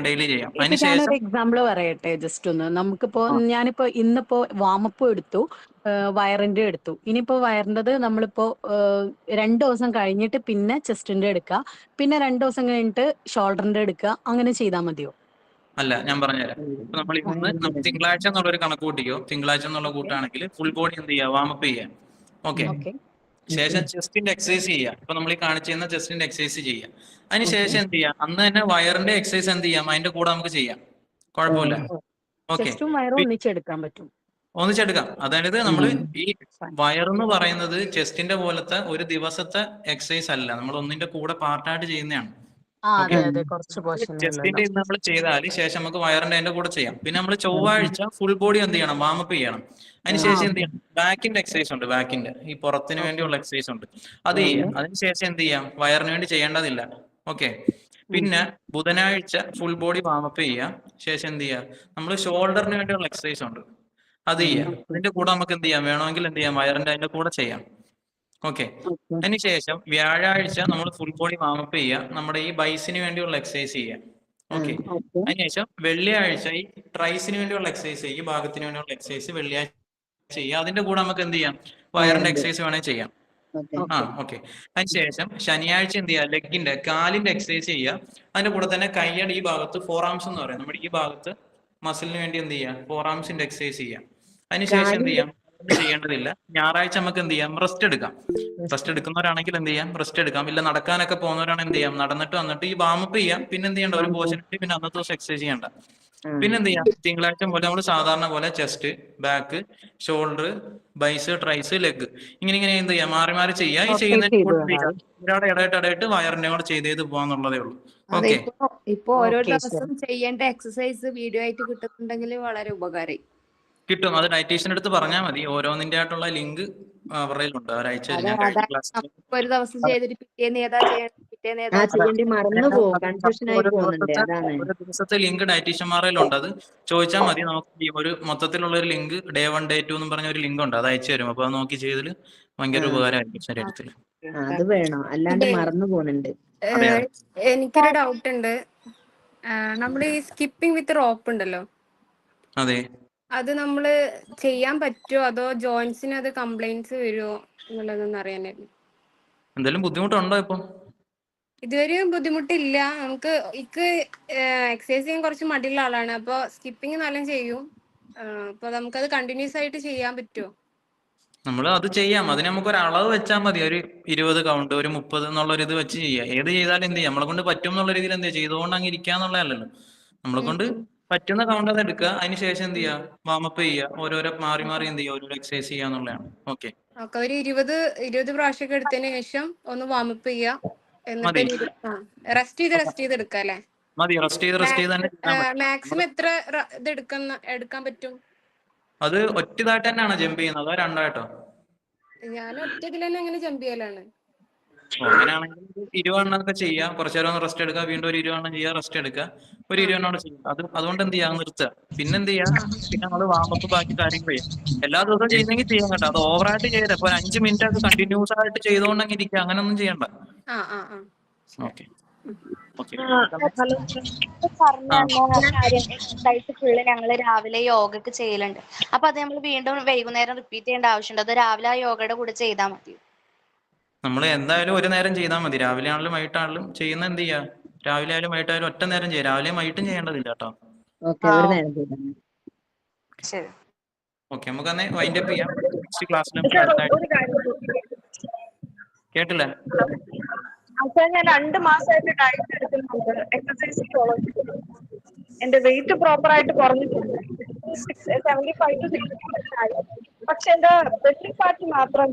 ഡെയിലി ചെയ്യാം. ഞാനൊരു എക്സാമ്പിൾ പറയട്ടെ, ജസ്റ്റ് ഒന്ന്. നമുക്കിപ്പോ ഞാനിപ്പോ ഇന്നിപ്പോ വാമപ്പ് എടുത്തു, വയറിന്റെ എടുത്തു. ഇനിയിപ്പോ വയറിൻ്റെത് നമ്മളിപ്പോ 2 ദിവസം കഴിഞ്ഞിട്ട് പിന്നെ ചെസ്റ്റിന്റെ എടുക്കുക, പിന്നെ 2 ദിവസം കഴിഞ്ഞിട്ട് ഷോൾഡറിന്റെ എടുക്കുക, അങ്ങനെ ചെയ്താൽ മതിയോ? അല്ല, ഞാൻ പറഞ്ഞുതരാം. ഇപ്പൊ നമ്മൾ ഇന്ന് തിങ്കളാഴ്ച എന്നുള്ള ഒരു കണക്ക് കൂട്ടിക്കോ. തിങ്കളാഴ്ച എന്നുള്ള കൂട്ടാണെങ്കിൽ ഫുൾ ബോഡി എന്ത് ചെയ്യാം, വാമപ്പ് ചെയ്യാം. ഓക്കെ, ശേഷം ചെസ്റ്റിന്റെ എക്സസൈസ് ചെയ്യാം. ഇപ്പൊ നമ്മൾ ഈ കാണിച്ചിരുന്ന ചെസ്റ്റിന്റെ എക്സസൈസ് ചെയ്യാം. അതിനുശേഷം എന്ത് ചെയ്യാം, അന്ന് തന്നെ വയറിന്റെ എക്സസൈസ് എന്ത് ചെയ്യാം, അതിന്റെ കൂടെ നമുക്ക് ചെയ്യാം, കുഴപ്പമില്ല. ഓക്കെ, ഒന്നിച്ചെടുക്കാം. അതായത് നമ്മൾ ഈ വയറെന്ന് പറയുന്നത് ചെസ്റ്റിന്റെ പോലത്തെ ഒരു ദിവസത്തെ എക്സസൈസ് അല്ല, നമ്മൾ ഒന്നിന്റെ കൂടെ പാർട്ടായിട്ട് ചെയ്യുന്നതാണ്. ചെസ്റ്റിന്റെ ഇന്ന് നമ്മൾ ചെയ്താൽ ശേഷം നമുക്ക് വയറിന്റെ അതിന്റെ കൂടെ ചെയ്യാം. പിന്നെ നമ്മൾ ചൊവ്വാഴ്ച ഫുൾ ബോഡി എന്ത് ചെയ്യണം, വാമപ്പ് ചെയ്യണം. അതിനുശേഷം എന്ത് ചെയ്യണം, ബാക്കിന്റെ എക്സസൈസ് ഉണ്ട്, ബാക്കിന്റെ ഈ പുറത്തിന് വേണ്ടിയുള്ള എക്സസൈസ് ഉണ്ട്, അത് ചെയ്യാം. അതിനുശേഷം എന്ത് ചെയ്യാം, വയറിന് വേണ്ടി ചെയ്യേണ്ടതില്ല. ഓക്കെ, പിന്നെ ബുധനാഴ്ച ഫുൾ ബോഡി വാമപ്പ് ചെയ്യാം. ശേഷം എന്ത് ചെയ്യാം, നമ്മൾ ഷോൾഡറിന് വേണ്ടിയുള്ള എക്സസൈസ് ഉണ്ട്, അത് ചെയ്യാം. അതിന്റെ കൂടെ നമുക്ക് എന്ത് ചെയ്യാം, വേണമെങ്കിൽ എന്ത് ചെയ്യാം, വയറിന്റെ അതിന്റെ കൂടെ ചെയ്യാം. ഓക്കെ, അതിനുശേഷം വ്യാഴാഴ്ച നമ്മൾ ഫുൾ ബോഡി വാമപ്പ് ചെയ്യുക, നമ്മുടെ ഈ ബൈസിന് വേണ്ടിയുള്ള എക്സസൈസ് ചെയ്യാം. ഓക്കെ, അതിനുശേഷം വെള്ളിയാഴ്ച ഈ ട്രൈസിന് വേണ്ടിയുള്ള എക്സസൈസ്, ഈ ഭാഗത്തിന് വേണ്ടിയുള്ള എക്സസൈസ് വെള്ളിയാഴ്ച ചെയ്യുക. അതിന്റെ കൂടെ നമുക്ക് എന്ത് ചെയ്യാം, വയറിന്റെ എക്സസൈസ് വേണമെങ്കിൽ ചെയ്യാം. ഓക്കെ, അതിനുശേഷം ശനിയാഴ്ച എന്ത് ചെയ്യുക, ലെഗിന്റെ കാലിന്റെ എക്സസൈസ് ചെയ്യുക. അതിന്റെ കൂടെ തന്നെ കൈയുടെ ഈ ഭാഗത്ത് ഫോർ ആംസ് എന്ന് പറയും, നമ്മുടെ ഈ ഭാഗത്ത് മസിലിന് വേണ്ടി എന്ത് ചെയ്യാം, ഫോർ ആംസിന്റെ എക്സസൈസ് ചെയ്യാം. അതിനുശേഷം എന്ത് ചെയ്യാം, ചെയ്യേണ്ടതില്ല. ഞായറാഴ്ച നമുക്ക് എന്ത് ചെയ്യാം, റെസ്റ്റ് എടുക്കാം. റെസ്റ്റ് എടുക്കുന്നവരാണെങ്കിൽ എന്ത് ചെയ്യാം, റെസ്റ്റ് എടുക്കാം. ഇല്ല നടക്കാനൊക്കെ പോകുന്നവരാണ് എന്ത് ചെയ്യാം, നടന്നിട്ട് വന്നിട്ട് ഈ വാമപ്പ് ചെയ്യാം. പിന്നെ എന്ത് ചെയ്യണ്ട, ഒരു പോർഷൻ പിന്നെ അന്നത്തെ ദിവസം എക്സസൈസ് ചെയ്യണ്ട. പിന്നെ എന്ത് ചെയ്യാം, തിങ്കളാഴ്ച പോലെ നമ്മൾ സാധാരണ പോലെ ചെസ്റ്റ്, ബാക്ക്, ഷോൾഡർ, ബൈസ്, ട്രൈസ്, ലെഗ് ഇങ്ങനെ എന്ത് ചെയ്യാം, മാറി മാറി ചെയ്യാം. ഈ ചെയ്യുന്നതിന് ഇടയിട്ട് വയറിന്റെ കൂടെ ചെയ്ത് പോകാന്നുള്ളതേ ഉള്ളൂ. അതെ, ഓക്കെ, ഇപ്പൊ ഓരോ ദിവസം ചെയ്യേണ്ട എക്സസൈസ് വീഡിയോ ആയിട്ട് കിട്ടുന്നുണ്ടെങ്കിൽ വളരെ ഉപകാരമായി കിട്ടും. അത് ഡയറ്റീഷ്യൻ അടുത്ത് പറഞ്ഞാൽ മതി. ഓരോന്നിന്റെ ആയിട്ടുള്ള ലിങ്ക് അവരുടെയിലുണ്ട്. ഒരാഴ്ച ഞാൻ കഴിഞ്ഞ ക്ലാസ്സിൽ ഒരു ദിവസം ചെയ്തിട്ട് പിറ്റേന്ന് ഏതാ പിറ്റേന്ന് ഏതാ ചെയ്യേണ്ടി മറന്നു പോകും, കൺഫ്യൂഷൻ ആയി പോകുന്നുണ്ട്. അതാണ് ഒരു ദിവസത്തെ ലിങ്ക് ഡയറ്റീഷ്യന്മാരിലുണ്ട്. അത് ചോദിച്ചാൽ മതി. നമുക്ക് ഒരു മൊത്തത്തിലുള്ള ഒരു ലിങ്ക് ഡേ 1 ഡേ 2 എന്നും പറഞ്ഞ ഒരു ലിങ്ക് ഉണ്ട്, അത് അയച്ചു തരും. അപ്പൊ അത് നോക്കി ചെയ്തതിൽ ഭയങ്കര ഉപകാരമായിരിക്കും ശരീരത്തിൽ. അത് വേണം, അല്ലാണ്ട് മറന്നു പോകുന്നുണ്ട്. എനിക്കൊരു ഡൗട്ട് ഉണ്ട്. നമ്മുടെ ഈ സ്കിപ്പിംഗ് വിത്ത് റോപ്പ് ഉണ്ടല്ലോ, അതെ, അത് നമ്മള് ചെയ്യാൻ പറ്റുമോ അതോ ജോയിന്റ്സിന് അത് കംപ്ലൈന്റ്സ് വരുമോ എന്നുള്ളതൊന്നും അറിയാനായിരുന്നു. എന്തെങ്കിലും ബുദ്ധിമുട്ടുണ്ടോ ഇപ്പൊ? ഇതുവരെ ബുദ്ധിമുട്ടില്ല. നമുക്ക് എക്സസൈസ് ചെയ്യാൻ കുറച്ച് മടിയുള്ള ആളാണ്. അപ്പൊ സ്കിപ്പിംഗ് നല്ല ചെയ്യും. അപ്പൊ നമുക്കത് കണ്ടിന്യൂസ് ആയിട്ട് ചെയ്യാൻ പറ്റുമോ? നമ്മൾ അത് ചെയ്യാം. അതിന് നമുക്ക് ഒരു അളവ് വെച്ചാൽ മതി. ഒരു 20 കൗണ്ട്, ഒരു 30 എന്നുള്ള ഒരു ഇത് വെച്ച് ചെയ്യാം. ഏത് ചെയ്താലും എന്ത് ചെയ്യാം, നമ്മളെ കൊണ്ട് പറ്റും എന്നുള്ള രീതിയിൽ എന്ത് ചെയ്യാം, ചെയ്തുകൊണ്ട് അങ്ങ് ഇരിക്കാന്നുള്ളതല്ലല്ലോ. നമ്മളെ കൊണ്ട് പറ്റുന്ന കൗണ്ട് അത് എടുക്കുക. അതിനുശേഷം എന്ത് ചെയ്യുക, വാമപ്പ് ചെയ്യുക. ഓരോരോ മാറി മാറി എന്ത് ചെയ്യുക, ഓരോരോ എക്സസൈസ് ചെയ്യാന്നുള്ളതാണ്. ഓക്കെ, ഒരു 20 പ്രാവശ്യമൊക്കെ എടുത്തതിന് ശേഷം ഒന്ന് വാമപ്പ് ചെയ്യുക. എന്നിട്ട് റെസ്റ്റ് ചെയ്ത് എടുക്കാം അല്ലെ? മതി. റെസ്റ്റ് ചെയ്ത് തന്നെ മാക്സിമം എത്ര ഇത് എടുക്കാൻ പറ്റും? അത് ഒറ്റതായിട്ട് തന്നെയാണോ ജമ്പ് ചെയ്യുന്നത് അതോ രണ്ടായിട്ടോ? ഞാൻ ഒറ്റ ഇതിൽ തന്നെ എങ്ങനെ ജമ്പ് ചെയ്യലാണ്. അങ്ങനെയാണെങ്കിൽ 20 എണ്ണമൊക്കെ ചെയ്യാം. കുറച്ചു നേരം ഒന്ന് റെസ്റ്റ് എടുക്കുക, വീണ്ടും ഒരു 20 എണ്ണം ചെയ്യുക, റെസ്റ്റ് എടുക്കുക, ഒരു 20 എണ്ണം ചെയ്യാം. അതുകൊണ്ട് എന്ത് ചെയ്യാം, നിർത്തുക. പിന്നെ എന്ത് ചെയ്യാം, പിന്നെ നമ്മൾ വാമപ്പ് ബാക്കി കാര്യങ്ങൾ ചെയ്യാം. എല്ലാ ദിവസവും ചെയ്യുന്നെങ്കിൽ ചെയ്യാൻ കേട്ടോ. അത് ഓവറായിട്ട് ചെയ്യരുത്. ഇപ്പൊ 5 മിനിറ്റ് ഒക്കെ കണ്ടിന്യൂസ് ആയിട്ട് ചെയ്തുകൊണ്ടെങ്കിൽ ഇരിക്കുക, അങ്ങനെയൊന്നും ചെയ്യണ്ട. ഓക്കെ എക്സസൈസ് ഫുള്ള് ഞങ്ങൾ രാവിലെ യോഗക്ക് ചെയ്യലുണ്ട്. അപ്പൊ അത് നമ്മൾ വീണ്ടും വൈകുന്നേരം റിപ്പീറ്റ് ചെയ്യേണ്ട ആവശ്യമുണ്ട്? അത് രാവിലെ ആ യോഗയുടെ കൂടെ ചെയ്താൽ മതി? നമ്മൾ എന്തായാലും ഒരു നേരം ചെയ്താൽ മതി. രാവിലെ ആണെങ്കിലും വൈകിട്ടാണെങ്കിലും ചെയ്യുന്ന എന്ത് ചെയ്യാ, രാവിലെ ആയാലും വൈകിട്ടായാലും ഒറ്റ നേരം ചെയ്യാം. രാവിലെയും വൈകിട്ടും ചെയ്യേണ്ടതില്ല കേട്ടോ. ശരി, ഓക്കെ, നമുക്ക് അന്നേ വൈൻഡ് അപ്പ് ചെയ്യാം. നെക്സ്റ്റ് ക്ലാസ്സിൽ നമുക്ക് കേട്ടില്ല. ഞാൻ 2 മാസമായിട്ട് ഡയറ്റ് എടുക്കുന്നുണ്ട്, എക്സസൈസ് ഫോളോ ചെയ്യുന്നു. എന്റെ വെയിറ്റ് പ്രോപ്പർ ആയിട്ട് കുറഞ്ഞിട്ടുണ്ട്, 75 to 60 ആയി. പക്ഷെ എന്റെ ബെല്ലി ഫാറ്റ് മാത്രം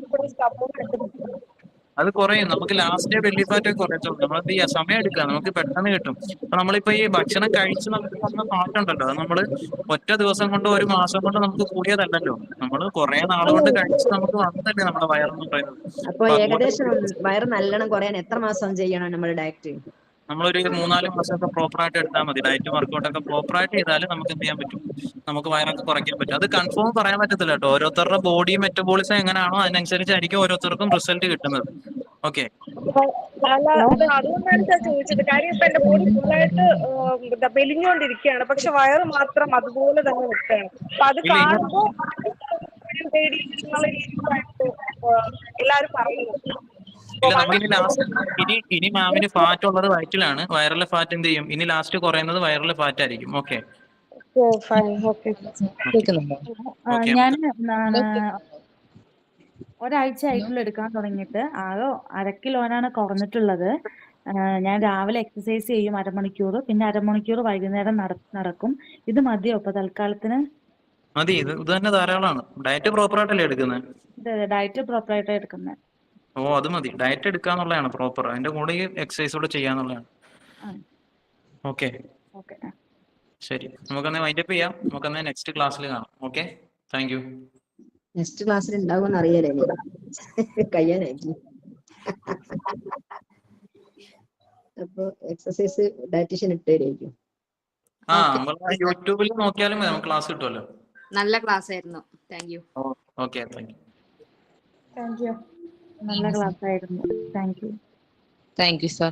അത് കുറയും. നമുക്ക് ലാസ്റ്റ് ബെല്ലി ഫാറ്റ് കുറയത്തുള്ളൂ. നമ്മൾ എന്ത് ചെയ്യാം, സമയം എടുക്കുക, നമുക്ക് പെട്ടെന്ന് കിട്ടും. അപ്പൊ നമ്മളിപ്പോ ഈ ഭക്ഷണം കഴിച്ച് നമുക്ക് വന്ന ഫാറ്റുണ്ടല്ലോ, അത് നമ്മള് ഒറ്റ ദിവസം കൊണ്ട് ഒരു മാസം കൊണ്ട് നമുക്ക് കൂടിയതല്ലല്ലോ. നമ്മൾ കുറെ നാളുകൊണ്ട് കഴിച്ച് നമുക്ക് വന്നതല്ലേ നമ്മുടെ വയറെന്ന് പറയുന്നത്. അപ്പൊ ഏകദേശം വയറ് നല്ലോണം കുറയാൻ എത്ര മാസം ചെയ്യണം നമ്മൾ ഡയറ്റ്? നമ്മളൊരു 3-4 മാസമൊക്കെ പ്രോപ്പറായിട്ട് എടുത്താൽ മതി. ഡയറ്റ് വർക്കൗട്ട് ഒക്കെ പ്രോപ്പറായിട്ട് ചെയ്താൽ നമുക്ക് എന്ത് ചെയ്യാൻ പറ്റും, നമുക്ക് വയറൊക്കെ കുറയ്ക്കാൻ പറ്റും. അത് കൺഫേം പറയാൻ പറ്റത്തില്ല കേട്ടോ. ഓരോരുത്തരുടെ ബോഡി മെറ്റബോളിസം എങ്ങനെയാണോ അതിനനുസരിച്ചായിരിക്കും ഓരോരുത്തർക്കും റിസൾട്ട് കിട്ടുന്നത്. ഓക്കെ, അതുകൊണ്ടാണ് ഞാൻ ചോദിച്ചത്. കാര്യം ഇപ്പൊ എന്റെ ബോഡി ഫുള്ളായിട്ട് മെലിഞ്ഞുകൊണ്ടിരിക്കുകയാണ്, പക്ഷെ വയറ് മാത്രം അതുപോലെ തന്നെ നിൽക്കുകയാണ്. അപ്പൊ അത് കാണുമ്പോ പേടി എന്നുള്ള രീതിയിലായിട്ട് എല്ലാരും പറയുന്നു. ഇല്ല, നമുക്കിനി ലാസ്റ്റ് ഇനി മാമിന് ഫാറ്റ് ഉള്ളത് വയറ്റിലാണ്. വയറിലെ ഫാറ്റ് എന്ത് ചെയ്യും, ഇനി ലാസ്റ്റ് കുറയുന്നത് വയറിലെ ഫാറ്റ് ആയിരിക്കും. ഓക്കെ, ഞാൻ ഒരാഴ്ച ആയിട്ടുള്ള എടുക്കാൻ തുടങ്ങിയിട്ട് ആകെ 1/2 കിലോനാണ് കുറഞ്ഞിട്ടുള്ളത്. ഞാൻ രാവിലെ എക്സസൈസ് ചെയ്യും 1/2 മണിക്കൂർ, പിന്നെ 1/2 മണിക്കൂർ വൈകുന്നേരം നടക്കും. ഇത് മതിയോ ഇപ്പൊ തൽക്കാലത്തിന്? മതി, ഇത് തന്നെ ധാരാളമാണ്. ഡയറ്റ് പ്രോപ്പറായിട്ടല്ലേ എടുക്കുന്നത്? ഡയറ്റ് പ്രോപ്പറായിട്ട് എടുക്കുന്നത്. അത് മതി. ഡയറ്റ് എടുക്കാന്നുള്ളതാണ് പ്രോപ്പർ. അതിന്റെ കൂടെ ഈ എക്സസൈസ് കൂടെ ചെയ്യാന്നുള്ളതാണ്. ഓക്കെ, ശരി. നമുക്കെന്നാ വൈൻഡപ്പ് ചെയ്യാം. നമുക്കെന്നാ നെക്സ്റ്റ് ക്ലാസ്സിൽ കാണാം. Okay, thank you. നെക്സ്റ്റ് ക്ലാസ്സിൽ ഉണ്ടാവുമെന്ന് അറിയാലേ കഴിയാനായിട്ട്. അപ്പൊ എക്സസൈസ് ഡയറ്റീഷ്യൻ ഇട്ടായിരിക്കും. നമ്മൾ യൂട്യൂബിൽ നോക്കിയാലും നമുക്ക് ക്ലാസ് കിട്ടുമല്ലോ. നല്ല ക്ലാസ് ആയിരുന്നു. Thank you. Okay, thank you. നല്ല ക്ലാസ് ആയിരുന്നു. Thank you. Thank you sir.